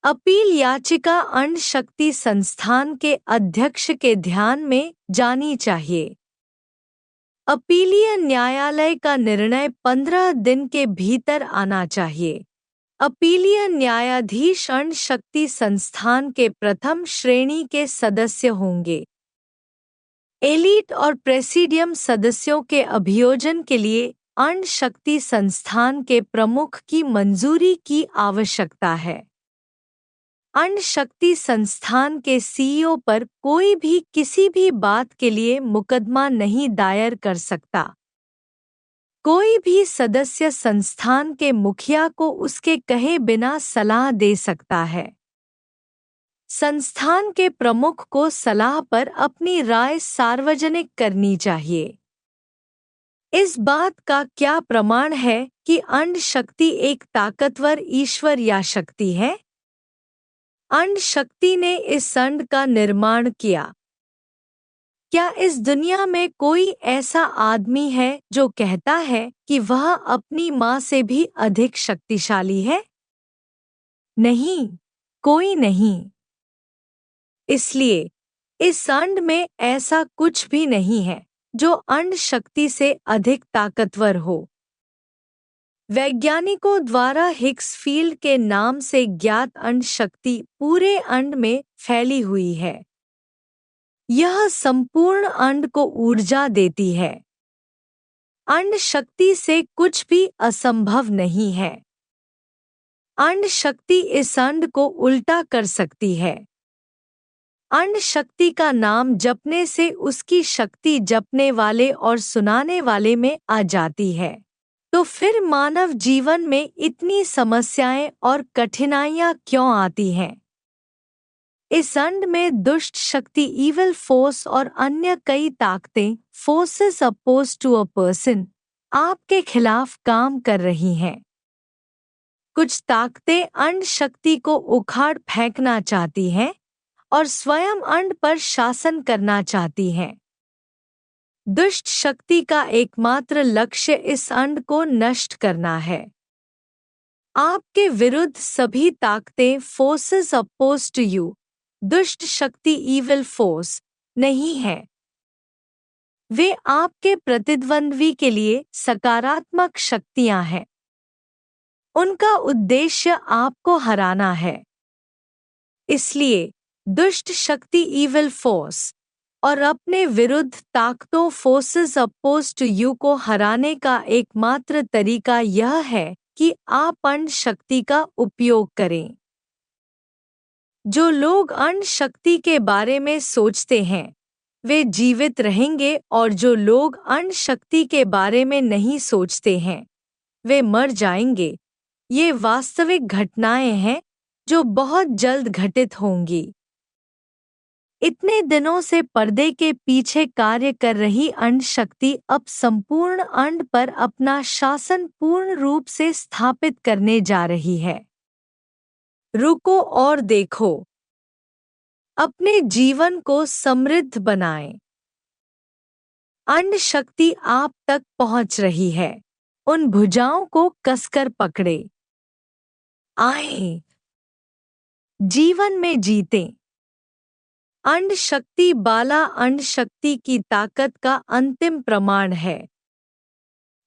अपील याचिका अण्ड शक्ति संस्थान के अध्यक्ष के ध्यान में जानी चाहिए। अपीलीय न्यायालय का निर्णय 15 दिन के भीतर आना चाहिए। अपीलीय न्यायाधीश अण्ड शक्ति संस्थान के प्रथम श्रेणी के सदस्य होंगे। एलीट और प्रेसिडियम सदस्यों के अभियोजन के लिए अण्ड शक्ति संस्थान के प्रमुख की मंजूरी की आवश्यकता है। अण्ड शक्ति संस्थान के सीईओ पर कोई भी किसी भी बात के लिए मुकदमा नहीं दायर कर सकता। कोई भी सदस्य संस्थान के मुखिया को उसके कहे बिना सलाह दे सकता है। संस्थान के प्रमुख को सलाह पर अपनी राय सार्वजनिक करनी चाहिए। इस बात का क्या प्रमाण है कि अंड शक्ति एक ताकतवर ईश्वर या शक्ति है? अंड शक्ति ने इस अंड का निर्माण किया। क्या इस दुनिया में कोई ऐसा आदमी है जो कहता है कि वह अपनी माँ से भी अधिक शक्तिशाली है? नहीं, कोई नहीं। इसलिए इस अंड में ऐसा कुछ भी नहीं है जो अंड शक्ति से अधिक ताकतवर हो। वैज्ञानिकों द्वारा हिग्स फील्ड के नाम से ज्ञात अंड शक्ति पूरे अंड में फैली हुई है। यह संपूर्ण अंड को ऊर्जा देती है। अंड शक्ति से कुछ भी असंभव नहीं है। अंड शक्ति इस अंड को उल्टा कर सकती है। अंड शक्ति का नाम जपने से उसकी शक्ति जपने वाले और सुनाने वाले में आ जाती है। तो फिर मानव जीवन में इतनी समस्याएं और कठिनाइयां क्यों आती हैं? इस अंड में दुष्ट शक्ति इविल फोर्स और अन्य कई ताकतें forces oppose to a person आपके खिलाफ काम कर रही हैं। कुछ ताकतें अंड शक्ति को उखाड़ फेंकना चाहती हैं और स्वयं अंड पर शासन करना चाहती हैं। दुष्ट शक्ति का एकमात्र लक्ष्य इस अंड को नष्ट करना है। आपके विरुद्ध सभी ताकतें फोर्सेस अपोज टू यू, दुष्ट शक्ति इविल फोर्स नहीं है। वे आपके प्रतिद्वंद्वी के लिए सकारात्मक शक्तियां हैं। उनका उद्देश्य आपको हराना है। इसलिए दुष्ट शक्ति इविल फोर्स और अपने विरुद्ध ताकतों फोर्सेस अपोज टू यू को हराने का एकमात्र तरीका यह है कि आप अंड शक्ति का उपयोग करें। जो लोग अंड शक्ति के बारे में सोचते हैं वे जीवित रहेंगे और जो लोग अंड शक्ति के बारे में नहीं सोचते हैं वे मर जाएंगे। ये वास्तविक घटनाएं हैं जो बहुत जल्द घटित होंगी। इतने दिनों से पर्दे के पीछे कार्य कर रही अंड शक्ति अब संपूर्ण अंड पर अपना शासन पूर्ण रूप से स्थापित करने जा रही है। रुको और देखो। अपने जीवन को समृद्ध बनाएं। अंड शक्ति आप तक पहुंच रही है। उन भुजाओं को कसकर पकड़े। आए, जीवन में जीतें। अंड शक्ति बाला अंड शक्ति की ताकत का अंतिम प्रमाण है।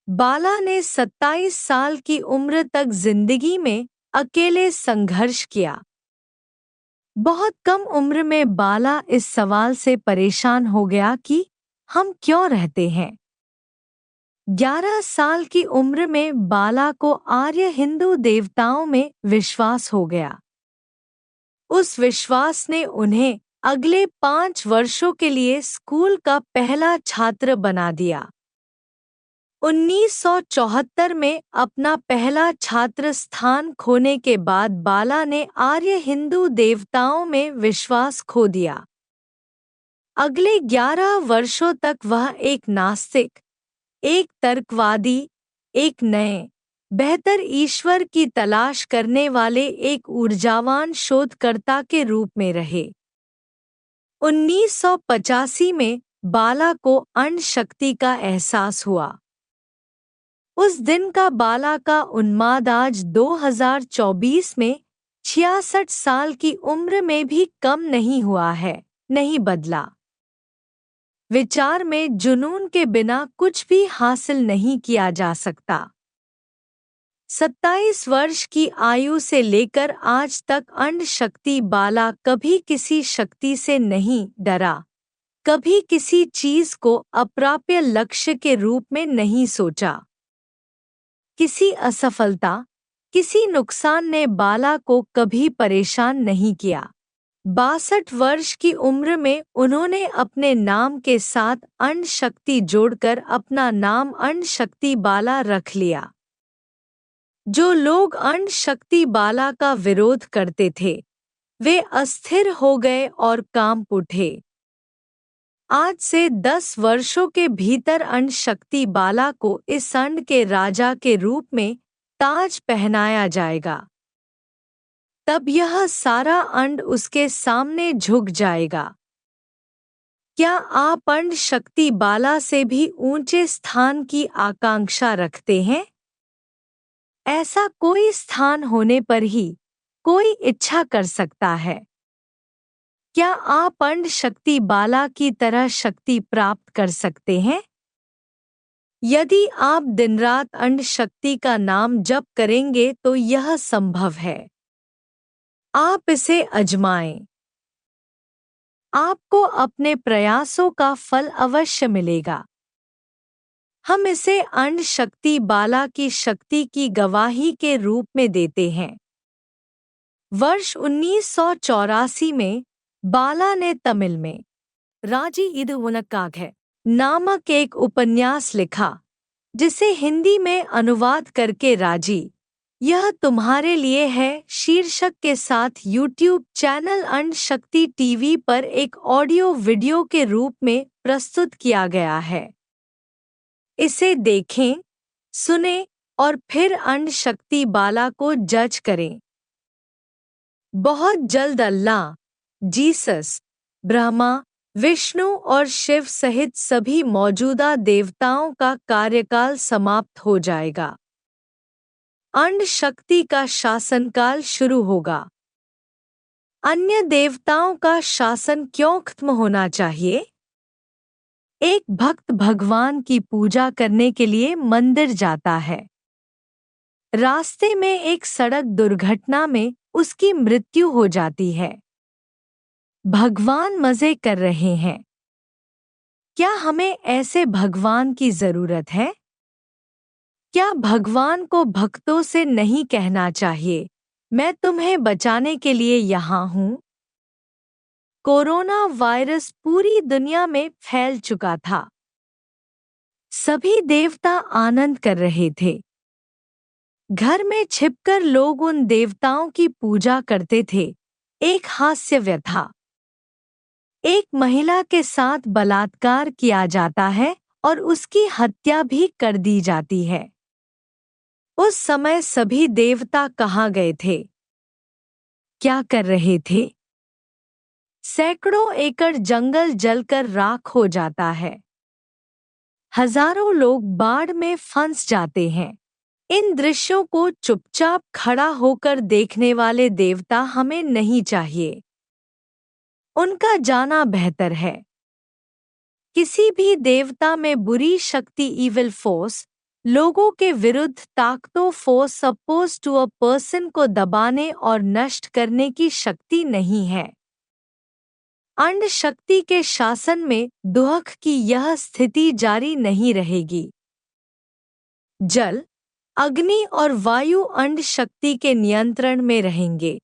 बाला ने 27 साल की उम्र तक जिंदगी में अकेले संघर्ष किया। बहुत कम उम्र में बाला इस सवाल से परेशान हो गया कि हम क्यों रहते हैं। 11 साल की उम्र में बाला को आर्य हिंदू देवताओं में विश्वास हो गया। उस विश्वास ने उन्हें अगले 5 वर्षों के लिए स्कूल का पहला छात्र बना दिया। 1974 में अपना पहला छात्र स्थान खोने के बाद बाला ने आर्य हिंदू देवताओं में विश्वास खो दिया। अगले 11 वर्षों तक वह एक नास्तिक, एक तर्कवादी, एक नए बेहतर ईश्वर की तलाश करने वाले एक ऊर्जावान शोधकर्ता के रूप में रहे। 1985 में बाला को अंड शक्ति का एहसास हुआ। उस दिन का बाला का उन्माद आज 2024 में 66 साल की उम्र में भी कम नहीं हुआ है, नहीं बदला। विचार में जुनून के बिना कुछ भी हासिल नहीं किया जा सकता। 27 वर्ष की आयु से लेकर आज तक अंड शक्ति बाला कभी किसी शक्ति से नहीं डरा, कभी किसी चीज को अप्राप्य लक्ष्य के रूप में नहीं सोचा। किसी असफलता, किसी नुकसान ने बाला को कभी परेशान नहीं किया। 62 वर्ष की उम्र में उन्होंने अपने नाम के साथ अंड शक्ति जोड़कर अपना नाम अंड शक्ति बाला रख लिया। जो लोग अंड शक्ति बाला का विरोध करते थे वे अस्थिर हो गए और कांप उठे। आज से 10 वर्षों के भीतर अंड शक्ति बाला को इस अंड के राजा के रूप में ताज पहनाया जाएगा। तब यह सारा अंड उसके सामने झुक जाएगा। क्या आप अंड शक्ति बाला से भी ऊंचे स्थान की आकांक्षा रखते हैं? ऐसा कोई स्थान होने पर ही कोई इच्छा कर सकता है। क्या आप अंड शक्ति बाला की तरह शक्ति प्राप्त कर सकते हैं? यदि आप दिन रात अंड शक्ति का नाम जप करेंगे तो यह संभव है। आप इसे आजमाएं। आपको अपने प्रयासों का फल अवश्य मिलेगा। हम इसे अंड शक्ति बाला की शक्ति की गवाही के रूप में देते हैं। वर्ष 1984 में बाला ने तमिल में राजी इदु उनक्काग नामक एक उपन्यास लिखा, जिसे हिंदी में अनुवाद करके राजी यह तुम्हारे लिए है शीर्षक के साथ यूट्यूब चैनल अंड शक्ति टीवी पर एक ऑडियो वीडियो के रूप में प्रस्तुत किया गया है। इसे देखें, सुनें और फिर अंड शक्ति बाला को जज करें। बहुत जल्द अल्लाह, जीसस, ब्रह्मा, विष्णु और शिव सहित सभी मौजूदा देवताओं का कार्यकाल समाप्त हो जाएगा। अंड शक्ति का शासनकाल शुरू होगा। अन्य देवताओं का शासन क्यों खत्म होना चाहिए? एक भक्त भगवान की पूजा करने के लिए मंदिर जाता है। रास्ते में एक सड़क दुर्घटना में उसकी मृत्यु हो जाती है। भगवान मजे कर रहे हैं। क्या हमें ऐसे भगवान की जरूरत है? क्या भगवान को भक्तों से नहीं कहना चाहिए, मैं तुम्हें बचाने के लिए यहाँ हूँ? कोरोना वायरस पूरी दुनिया में फैल चुका था। सभी देवता आनंद कर रहे थे। घर में छिपकर लोग उन देवताओं की पूजा करते थे। एक हास्य व्यथा। एक महिला के साथ बलात्कार किया जाता है और उसकी हत्या भी कर दी जाती है। उस समय सभी देवता कहाँ गए थे? क्या कर रहे थे? सैकड़ों एकड़ जंगल जलकर राख हो जाता है। हजारों लोग बाढ़ में फंस जाते हैं। इन दृश्यों को चुपचाप खड़ा होकर देखने वाले देवता हमें नहीं चाहिए। उनका जाना बेहतर है। किसी भी देवता में बुरी शक्ति इविल फोर्स, लोगों के विरुद्ध ताकतों force oppose to a person को दबाने और नष्ट करने की शक्ति नहीं है। अंड शक्ति के शासन में दुख की यह स्थिति जारी नहीं रहेगी। जल, अग्नि और वायु अंड शक्ति के नियंत्रण में रहेंगे।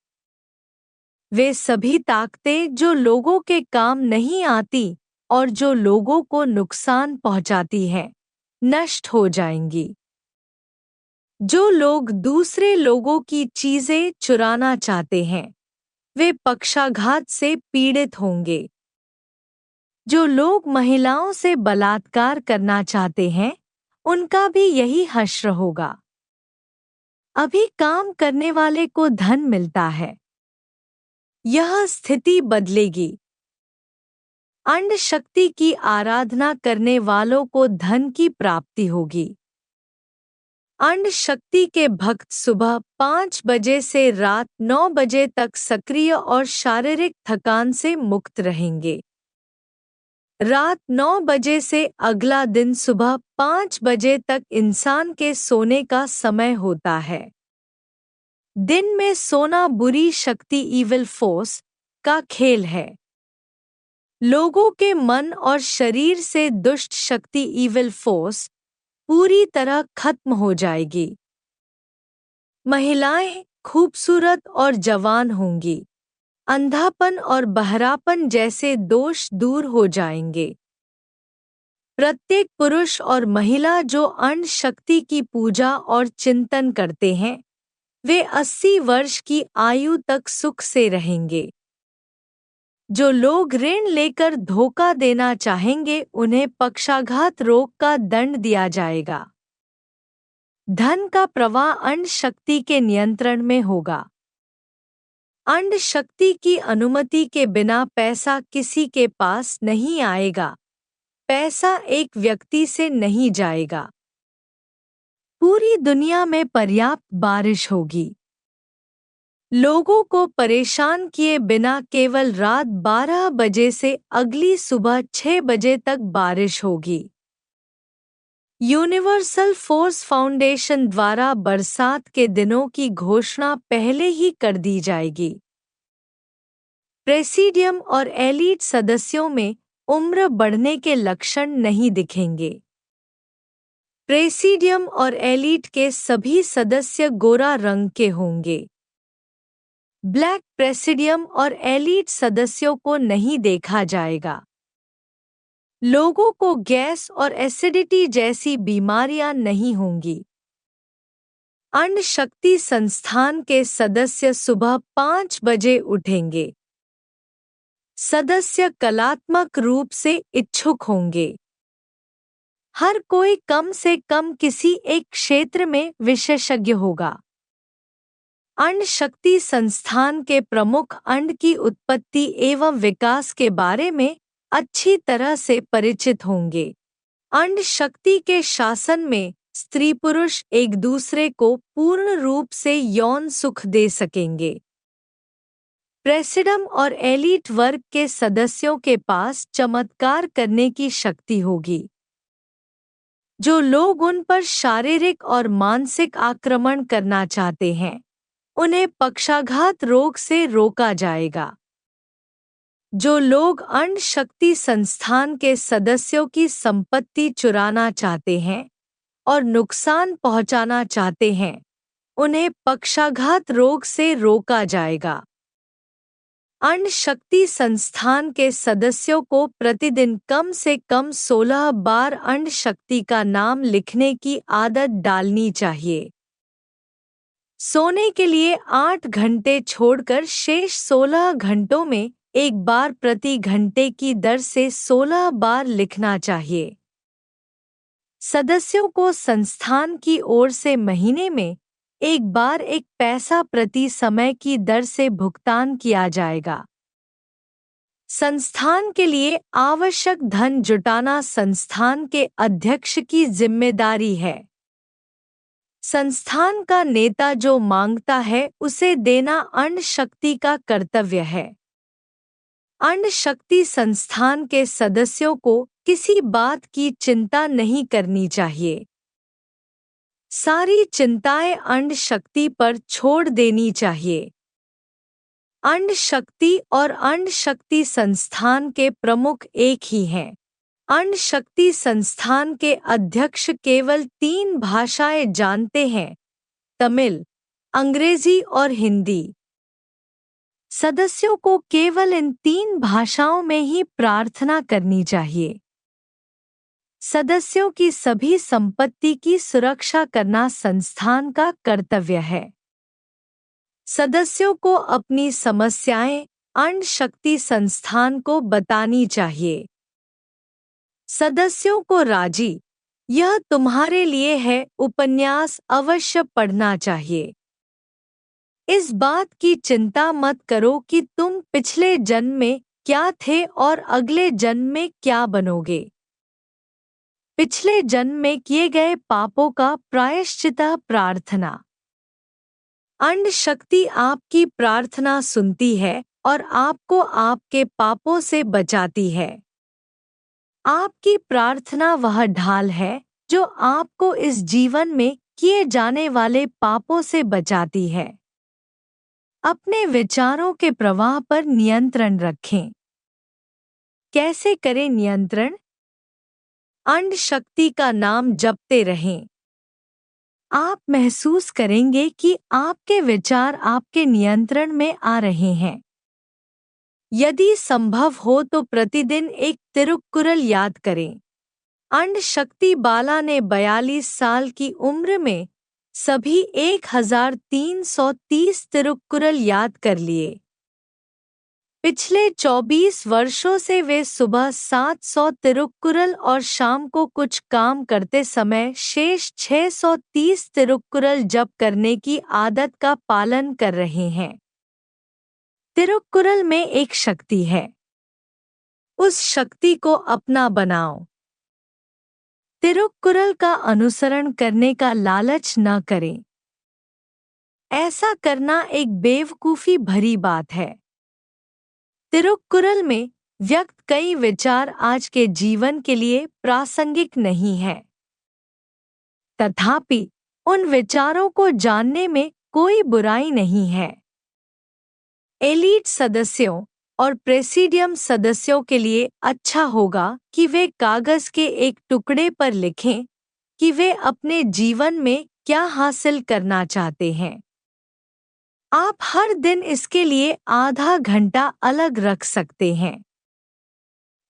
वे सभी ताकतें जो लोगों के काम नहीं आती और जो लोगों को नुकसान पहुंचाती हैं, नष्ट हो जाएंगी। जो लोग दूसरे लोगों की चीजें चुराना चाहते हैं, वे पक्षाघात से पीड़ित होंगे। जो लोग महिलाओं से बलात्कार करना चाहते हैं, उनका भी यही हश्र होगा। अभी काम करने वाले को धन मिलता है। यह स्थिति बदलेगी। अंड शक्ति की आराधना करने वालों को धन की प्राप्ति होगी। अंड शक्ति के भक्त सुबह 5 बजे से रात 9 बजे तक सक्रिय और शारीरिक थकान से मुक्त रहेंगे। रात 9 बजे से अगला दिन सुबह 5 बजे तक इंसान के सोने का समय होता है। दिन में सोना बुरी शक्ति इविल फोर्स का खेल है। लोगों के मन और शरीर से दुष्ट शक्ति इविल फोर्स पूरी तरह खत्म हो जाएगी। महिलाएं खूबसूरत और जवान होंगी। अंधापन और बहरापन जैसे दोष दूर हो जाएंगे। प्रत्येक पुरुष और महिला जो अंड शक्ति की पूजा और चिंतन करते हैं, वे 80 वर्ष की आयु तक सुख से रहेंगे। जो लोग ऋण लेकर धोखा देना चाहेंगे उन्हें पक्षाघात रोग का दंड दिया जाएगा। धन का प्रवाह अंड शक्ति के नियंत्रण में होगा। अंड शक्ति की अनुमति के बिना पैसा किसी के पास नहीं आएगा। पैसा एक व्यक्ति से नहीं जाएगा। पूरी दुनिया में पर्याप्त बारिश होगी। लोगों को परेशान किए बिना केवल रात 12 बजे से अगली सुबह 6 बजे तक बारिश होगी। यूनिवर्सल फोर्स फाउंडेशन द्वारा बरसात के दिनों की घोषणा पहले ही कर दी जाएगी। प्रेसिडियम और एलीट सदस्यों में उम्र बढ़ने के लक्षण नहीं दिखेंगे। प्रेसिडियम और एलीट के सभी सदस्य गोरा रंग के होंगे। ब्लैक प्रेसिडियम और एलीट सदस्यों को नहीं देखा जाएगा। लोगों को गैस और एसिडिटी जैसी बीमारियां नहीं होंगी। अंड शक्ति संस्थान के सदस्य सुबह 5 बजे उठेंगे। सदस्य कलात्मक रूप से इच्छुक होंगे। हर कोई कम से कम किसी एक क्षेत्र में विशेषज्ञ होगा। अंड शक्ति संस्थान के प्रमुख अंड की उत्पत्ति एवं विकास के बारे में अच्छी तरह से परिचित होंगे। अंड शक्ति के शासन में स्त्री पुरुष एक दूसरे को पूर्ण रूप से यौन सुख दे सकेंगे। प्रेसिडियम और एलीट वर्ग के सदस्यों के पास चमत्कार करने की शक्ति होगी। जो लोग उन पर शारीरिक और मानसिक आक्रमण करना चाहते हैं, उन्हें पक्षाघात रोग से रोका जाएगा। जो लोग अंड शक्ति संस्थान के सदस्यों की संपत्ति चुराना चाहते हैं और नुकसान पहुंचाना चाहते हैं, उन्हें पक्षाघात रोग से रोका जाएगा। अंड शक्ति संस्थान के सदस्यों को प्रतिदिन कम से कम 16 बार अंड शक्ति का नाम लिखने की आदत डालनी चाहिए। सोने के लिए 8 घंटे छोड़कर शेष 16 घंटों में एक बार प्रति घंटे की दर से 16 बार लिखना चाहिए। सदस्यों को संस्थान की ओर से महीने में एक बार एक पैसा प्रति समय की दर से भुगतान किया जाएगा। संस्थान के लिए आवश्यक धन जुटाना संस्थान के अध्यक्ष की जिम्मेदारी है। संस्थान का नेता जो मांगता है उसे देना अंड शक्ति का कर्तव्य है। अंड शक्ति संस्थान के सदस्यों को किसी बात की चिंता नहीं करनी चाहिए। सारी चिंताएं अंड शक्ति पर छोड़ देनी चाहिए। अंड शक्ति और अंड शक्ति संस्थान के प्रमुख एक ही हैं। अंड शक्ति संस्थान के अध्यक्ष केवल 3 भाषाएं जानते हैं, तमिल, अंग्रेजी और हिंदी। सदस्यों को केवल इन 3 भाषाओं में ही प्रार्थना करनी चाहिए। सदस्यों की सभी संपत्ति की सुरक्षा करना संस्थान का कर्तव्य है। सदस्यों को अपनी समस्याएं अंड शक्ति संस्थान को बतानी चाहिए। सदस्यों को राजी, यह तुम्हारे लिए है, उपन्यास अवश्य पढ़ना चाहिए। इस बात की चिंता मत करो कि तुम पिछले जन्म में क्या थे और अगले जन्म में क्या बनोगे। पिछले जन्म में किए गए पापों का प्रायश्चित प्रार्थना। अंड शक्ति आपकी प्रार्थना सुनती है और आपको आपके पापों से बचाती है। आपकी प्रार्थना वह ढाल है जो आपको इस जीवन में किए जाने वाले पापों से बचाती है। अपने विचारों के प्रवाह पर नियंत्रण रखें। कैसे करें नियंत्रण? अंड शक्ति का नाम जपते रहें। आप महसूस करेंगे कि आपके विचार आपके नियंत्रण में आ रहे हैं। यदि संभव हो तो प्रतिदिन एक तिरुक्कुरल याद करें। अंड शक्ति बाला ने 42 साल की उम्र में सभी 1330 तिरुक्कुरल याद कर लिए। पिछले 24 वर्षों से वे सुबह 700 तिरुक्कुरल और शाम को कुछ काम करते समय शेष 630 तिरुक्कुरल जप करने की आदत का पालन कर रहे हैं। तिरुक्कुरल में एक शक्ति है। उस शक्ति को अपना बनाओ। तिरुक्कुरल का अनुसरण करने का लालच न करें। ऐसा करना एक बेवकूफ़ी भरी बात है। तिरुक्कुरल में व्यक्त कई विचार आज के जीवन के लिए प्रासंगिक नहीं है। तथापि उन विचारों को जानने में कोई बुराई नहीं है। एलीट सदस्यों और प्रेसिडियम सदस्यों के लिए अच्छा होगा कि वे कागज के एक टुकड़े पर लिखें कि वे अपने जीवन में क्या हासिल करना चाहते हैं। आप हर दिन इसके लिए आधा घंटा अलग रख सकते हैं।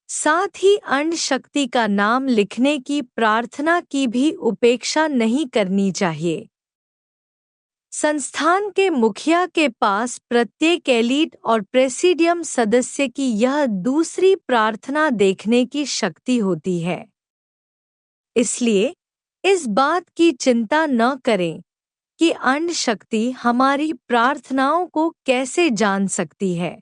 साथ ही अण्ड शक्ति का नाम लिखने की प्रार्थना की भी उपेक्षा नहीं करनी चाहिए। संस्थान के मुखिया के पास प्रत्येक एलीट और प्रेसिडियम सदस्य की यह दूसरी प्रार्थना देखने की शक्ति होती है। इसलिए इस बात की चिंता न करें कि अण्ड शक्ति हमारी प्रार्थनाओं को कैसे जान सकती है।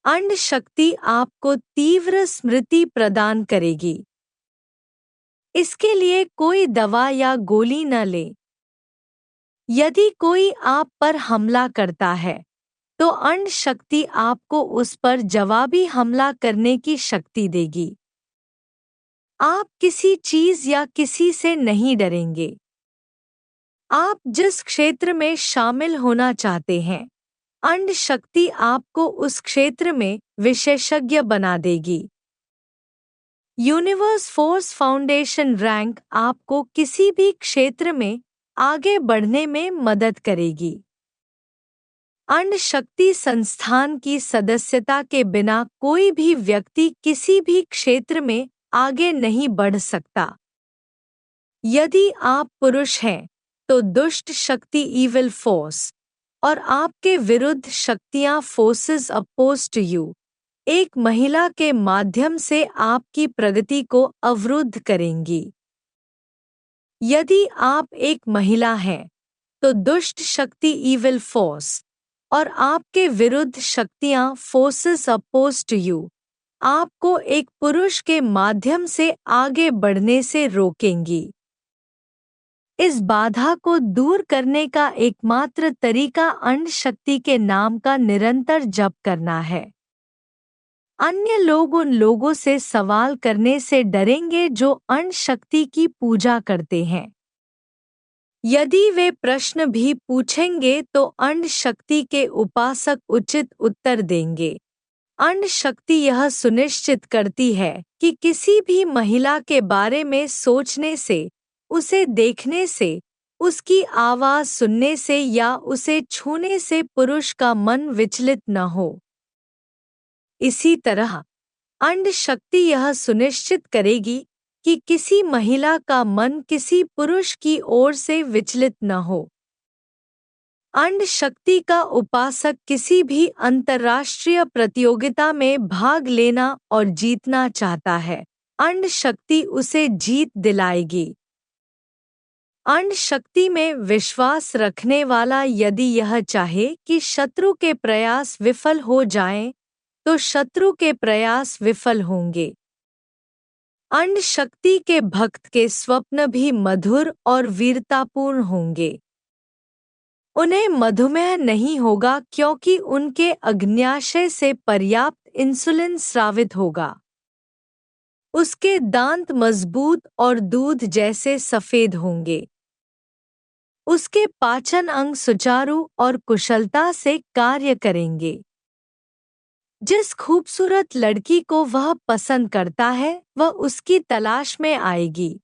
अण्ड शक्ति आपको तीव्र स्मृति प्रदान करेगी। इसके लिए कोई दवा या गोली न लें। यदि कोई आप पर हमला करता है तो अण्ड शक्ति आपको उस पर जवाबी हमला करने की शक्ति देगी। आप किसी चीज या किसी से नहीं डरेंगे। आप जिस क्षेत्र में शामिल होना चाहते हैं, अण्ड शक्ति आपको उस क्षेत्र में विशेषज्ञ बना देगी। यूनिवर्स फोर्स फाउंडेशन रैंक आपको किसी भी क्षेत्र में आगे बढ़ने में मदद करेगी। अण्ड शक्ति संस्थान की सदस्यता के बिना कोई भी व्यक्ति किसी भी क्षेत्र में आगे नहीं बढ़ सकता। यदि आप पुरुष हैं तो दुष्ट शक्ति ईविल फोर्स और आपके विरुद्ध शक्तियां फोर्सेस अपोज्ड टू यू एक महिला के माध्यम से आपकी प्रगति को अवरुद्ध करेंगी। यदि आप एक महिला हैं तो दुष्ट शक्ति ईविल फोर्स और आपके विरुद्ध शक्तियां फोर्सेस अपोज्ड टू यू आपको एक पुरुष के माध्यम से आगे बढ़ने से रोकेंगी। इस बाधा को दूर करने का एकमात्र तरीका अण्ड शक्ति के नाम का निरंतर जप करना है। अन्य लोग उन लोगों से सवाल करने से डरेंगे जो अण्ड शक्ति की पूजा करते हैं। यदि वे प्रश्न भी पूछेंगे तो अण्ड शक्ति के उपासक उचित उत्तर देंगे। अण्ड शक्ति यह सुनिश्चित करती है कि किसी भी महिला के बारे में सोचने से, उसे देखने से, उसकी आवाज सुनने से या उसे छूने से पुरुष का मन विचलित न हो। इसी तरह अण्ड शक्ति यह सुनिश्चित करेगी कि किसी महिला का मन किसी पुरुष की ओर से विचलित न हो। अण्ड शक्ति का उपासक किसी भी अंतर्राष्ट्रीय प्रतियोगिता में भाग लेना और जीतना चाहता है, अण्ड शक्ति उसे जीत दिलाएगी। अण्ड शक्ति में विश्वास रखने वाला यदि यह चाहे कि शत्रु के प्रयास विफल हो जाएं, तो शत्रु के प्रयास विफल होंगे। अण्ड शक्ति के भक्त के स्वप्न भी मधुर और वीरतापूर्ण होंगे। उन्हें मधुमेह नहीं होगा क्योंकि उनके अग्न्याशय से पर्याप्त इंसुलिन स्रावित होगा। उसके दांत मजबूत और दूध जैसे सफेद होंगे। उसके पाचन अंग सुचारू और कुशलता से कार्य करेंगे। जिस खूबसूरत लड़की को वह पसंद करता है वह उसकी तलाश में आएगी।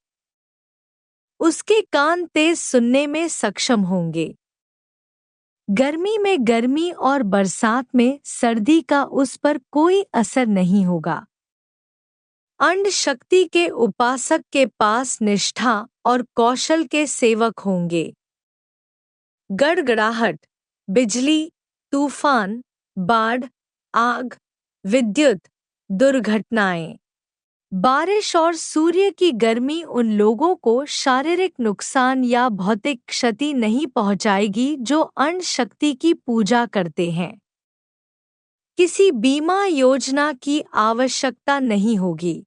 उसके कान तेज सुनने में सक्षम होंगे। गर्मी में गर्मी और बरसात में सर्दी का उस पर कोई असर नहीं होगा। अण्ड शक्ति के उपासक के पास निष्ठा और कौशल के सेवक होंगे। गड़गड़ाहट, बिजली, तूफान, बाढ़, आग, विद्युत दुर्घटनाएं, बारिश और सूर्य की गर्मी उन लोगों को शारीरिक नुकसान या भौतिक क्षति नहीं पहुंचाएगी जो अण्ड शक्ति की पूजा करते हैं। किसी बीमा योजना की आवश्यकता नहीं होगी।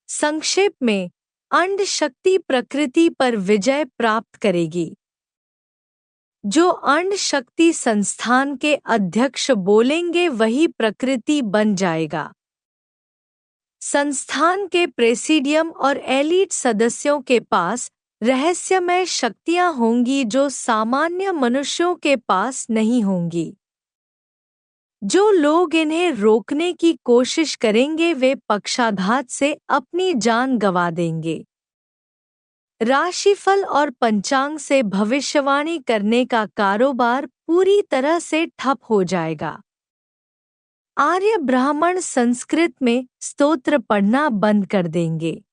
संक्षेप में, अण्ड शक्ति प्रकृति पर विजय प्राप्त करेगी। जो अण्ड शक्ति संस्थान के अध्यक्ष बोलेंगे वही प्रकृति बन जाएगा। संस्थान के प्रेसिडियम और एलीट सदस्यों के पास रहस्यमय शक्तियां होंगी जो सामान्य मनुष्यों के पास नहीं होंगी। जो लोग इन्हें रोकने की कोशिश करेंगे वे पक्षाघात से अपनी जान गंवा देंगे। राशिफल और पंचांग से भविष्यवाणी करने का कारोबार पूरी तरह से ठप हो जाएगा। आर्य ब्राह्मण संस्कृत में स्तोत्र पढ़ना बंद कर देंगे।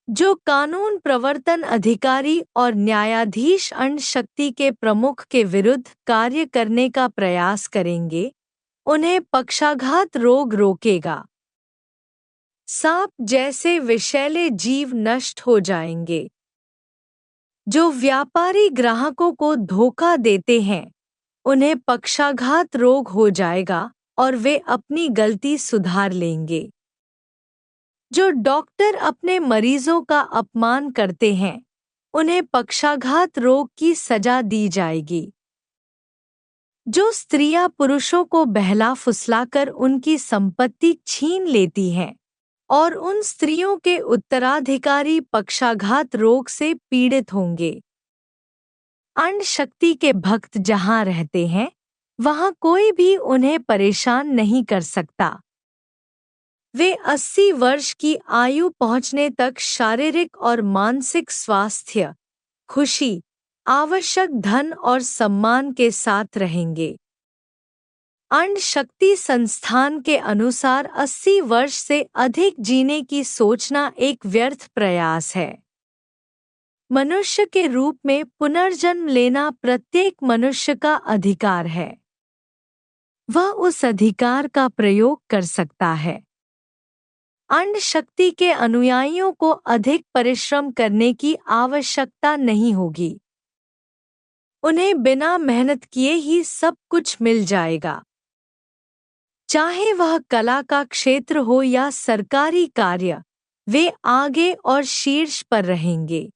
जो कानून प्रवर्तन अधिकारी और न्यायाधीश अण्ड शक्ति के प्रमुख के विरुद्ध कार्य करने का प्रयास करेंगे, उन्हें पक्षाघात रोग रोकेगा। सांप जैसे विषैले जीव नष्ट हो जाएंगे। जो व्यापारी ग्राहकों को धोखा देते हैं, उन्हें पक्षाघात रोग हो जाएगा और वे अपनी गलती सुधार लेंगे। जो डॉक्टर अपने मरीजों का अपमान करते हैं, उन्हें पक्षाघात रोग की सजा दी जाएगी। जो स्त्रियां पुरुषों को बहला फुसलाकर उनकी संपत्ति छीन लेती हैं और उन स्त्रियों के उत्तराधिकारी पक्षाघात रोग से पीड़ित होंगे। अण्ड शक्ति के भक्त जहां रहते हैं, वहां कोई भी उन्हें परेशान नहीं कर सकता। वे 80 वर्ष की आयु पहुंचने तक शारीरिक और मानसिक स्वास्थ्य, खुशी, आवश्यक धन और सम्मान के साथ रहेंगे। अण्ड शक्ति संस्थान के अनुसार 80 वर्ष से अधिक जीने की सोचना एक व्यर्थ प्रयास है। मनुष्य के रूप में पुनर्जन्म लेना प्रत्येक मनुष्य का अधिकार है। वह उस अधिकार का प्रयोग कर सकता है। अण्ड शक्ति के अनुयायियों को अधिक परिश्रम करने की आवश्यकता नहीं होगी। उन्हें बिना मेहनत किए ही सब कुछ मिल जाएगा। चाहे वह कला का क्षेत्र हो या सरकारी कार्य, वे आगे और शीर्ष पर रहेंगे।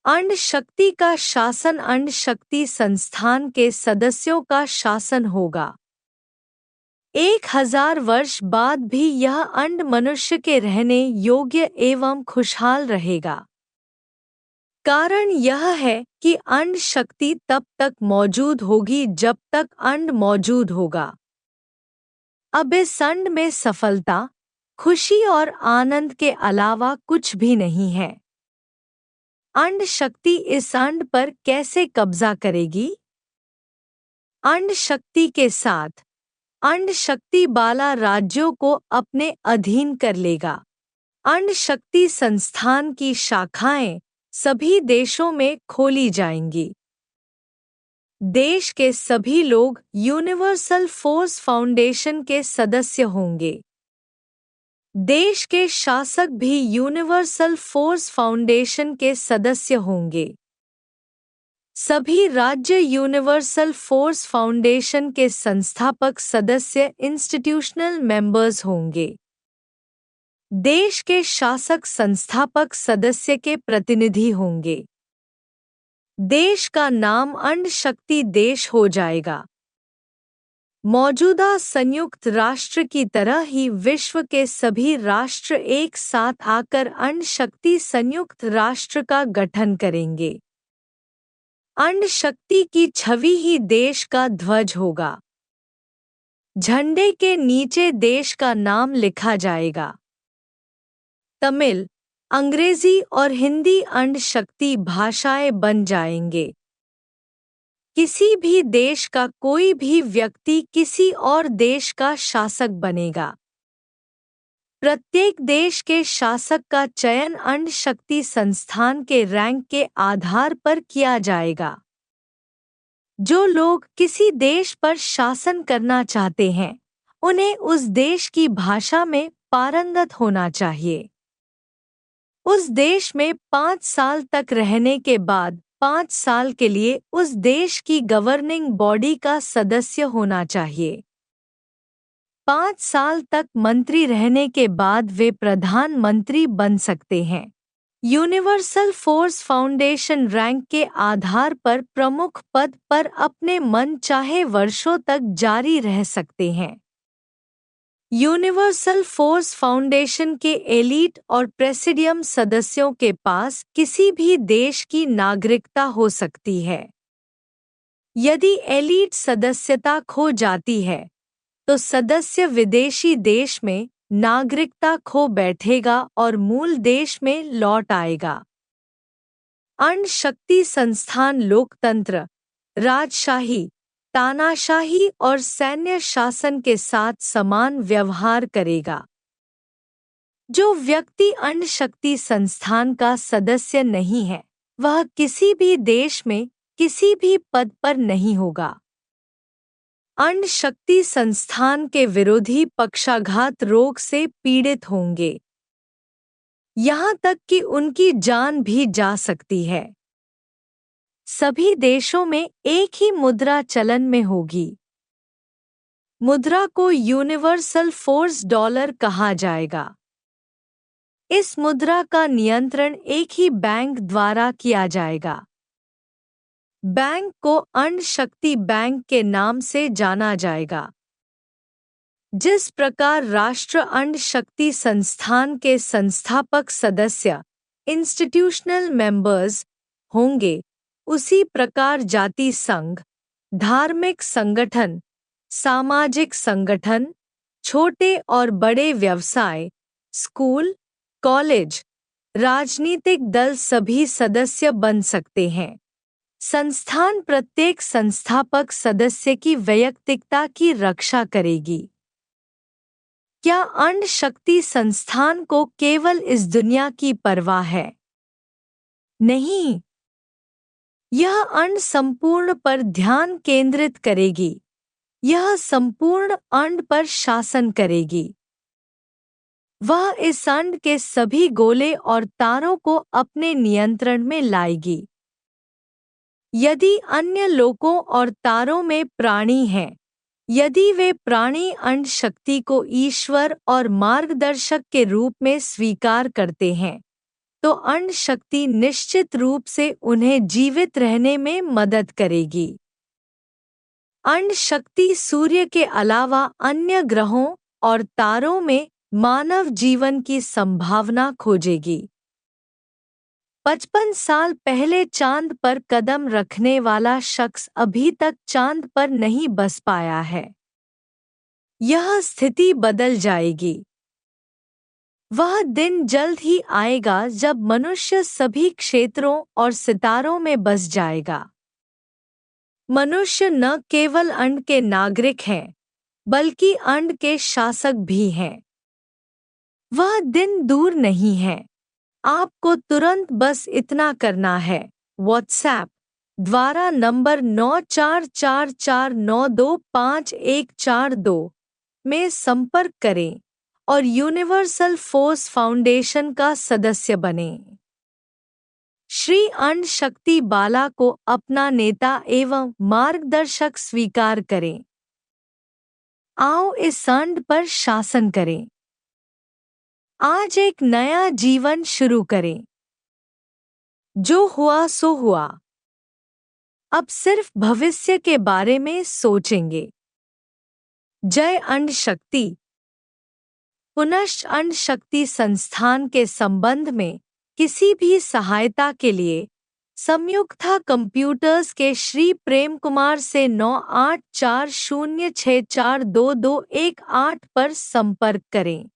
अण्ड शक्ति का शासन अण्ड शक्ति संस्थान के सदस्यों का शासन होगा। 1000 वर्ष बाद भी यह अण्ड मनुष्य के रहने योग्य एवं खुशहाल रहेगा। कारण यह है कि अण्ड शक्ति तब तक मौजूद होगी जब तक अण्ड मौजूद होगा। अब इस अण्ड में सफलता, खुशी और आनंद के अलावा कुछ भी नहीं है। अण्ड शक्ति इस अण्ड पर कैसे कब्जा करेगी? अण्ड शक्ति के साथ अण्ड शक्ति बाला राज्यों को अपने अधीन कर लेगा। अण्ड शक्ति संस्थान की शाखाएं सभी देशों में खोली जाएंगी। देश के सभी लोग यूनिवर्सल फोर्स फाउंडेशन के सदस्य होंगे। देश के शासक भी यूनिवर्सल फोर्स फाउंडेशन के सदस्य होंगे। सभी राज्य यूनिवर्सल फोर्स फाउंडेशन के संस्थापक सदस्य इंस्टीट्यूशनल मेंबर्स होंगे। देश के शासक संस्थापक सदस्य के प्रतिनिधि होंगे। देश का नाम अण्ड शक्ति देश हो जाएगा। मौजूदा संयुक्त राष्ट्र की तरह ही विश्व के सभी राष्ट्र एक साथ आकर अण्ड शक्ति संयुक्त राष्ट्र का गठन करेंगे। अण्ड शक्ति की छवि ही देश का ध्वज होगा। झंडे के नीचे देश का नाम लिखा जाएगा। तमिल, अंग्रेजी और हिंदी अण्ड शक्ति भाषाएं बन जाएंगे। किसी भी देश का कोई भी व्यक्ति किसी और देश का शासक बनेगा। प्रत्येक देश के शासक का चयन अण्ड शक्ति संस्थान के रैंक के आधार पर किया जाएगा। जो लोग किसी देश पर शासन करना चाहते हैं, उन्हें उस देश की भाषा में पारंगत होना चाहिए। उस देश में 5 साल तक रहने के बाद 5 साल के लिए उस देश की गवर्निंग बॉडी का सदस्य होना चाहिए। 5 साल तक मंत्री रहने के बाद वे प्रधानमंत्री बन सकते हैं। यूनिवर्सल फोर्स फाउंडेशन रैंक के आधार पर प्रमुख पद पर अपने मन चाहे वर्षों तक जारी रह सकते हैं। यूनिवर्सल फोर्स फाउंडेशन के एलीट और प्रेसिडियम सदस्यों के पास किसी भी देश की नागरिकता हो सकती है। यदि एलीट सदस्यता खो जाती है, तो सदस्य विदेशी देश में नागरिकता खो बैठेगा और मूल देश में लौट आएगा। अण्ड शक्ति संस्थान लोकतंत्र, राजशाही, तानाशाही और सैन्य शासन के साथ समान व्यवहार करेगा। जो व्यक्ति अण्ड शक्ति संस्थान का सदस्य नहीं है, वह किसी भी देश में किसी भी पद पर नहीं होगा। अण्ड शक्ति संस्थान के विरोधी पक्षाघात रोग से पीड़ित होंगे, यहाँ तक कि उनकी जान भी जा सकती है। सभी देशों में एक ही मुद्रा चलन में होगी। मुद्रा को यूनिवर्सल फोर्स डॉलर कहा जाएगा। इस मुद्रा का नियंत्रण एक ही बैंक द्वारा किया जाएगा। बैंक को अण्ड शक्ति बैंक के नाम से जाना जाएगा। जिस प्रकार राष्ट्र अण्ड शक्ति संस्थान के संस्थापक सदस्य इंस्टीट्यूशनल मेंबर्स होंगे, उसी प्रकार जाति संघ, धार्मिक संगठन, सामाजिक संगठन, छोटे और बड़े व्यवसाय, स्कूल, कॉलेज, राजनीतिक दल सभी सदस्य बन सकते हैं। संस्थान प्रत्येक संस्थापक सदस्य की वैयक्तिकता की रक्षा करेगी। क्या अण्ड शक्ति संस्थान को केवल इस दुनिया की परवाह है? नहीं, यह अण्ड संपूर्ण पर ध्यान केंद्रित करेगी। यह संपूर्ण अण्ड पर शासन करेगी। वह इस अण्ड के सभी गोले और तारों को अपने नियंत्रण में लाएगी। यदि अन्य लोकों और तारों में प्राणी हैं, यदि वे प्राणी अण्ड शक्ति को ईश्वर और मार्गदर्शक के रूप में स्वीकार करते हैं, तो अण्ड शक्ति निश्चित रूप से उन्हें जीवित रहने में मदद करेगी। अण्ड शक्ति सूर्य के अलावा अन्य ग्रहों और तारों में मानव जीवन की संभावना खोजेगी। 55 साल पहले चांद पर कदम रखने वाला शख्स अभी तक चांद पर नहीं बस पाया है। यह स्थिति बदल जाएगी। वह दिन जल्द ही आएगा जब मनुष्य सभी क्षेत्रों और सितारों में बस जाएगा। मनुष्य न केवल अण्ड के नागरिक हैं, बल्कि अण्ड के शासक भी हैं। वह दिन दूर नहीं है। आपको तुरंत बस इतना करना है। व्हाट्सएप द्वारा नंबर 9444925142 में संपर्क करें और यूनिवर्सल फोर्स फाउंडेशन का सदस्य बनें। श्री अण्ड शक्ति बाला को अपना नेता एवं मार्गदर्शक स्वीकार करें। आओ इस अण्ड पर शासन करें। आज एक नया जीवन शुरू करें। जो हुआ सो हुआ। अब सिर्फ भविष्य के बारे में सोचेंगे। जय अण्ड शक्ति। पुनश्च अण्ड शक्ति संस्थान के संबंध में किसी भी सहायता के लिए संयुक्ता कंप्यूटर्स के श्री प्रेम कुमार से 9840642218 पर संपर्क करें।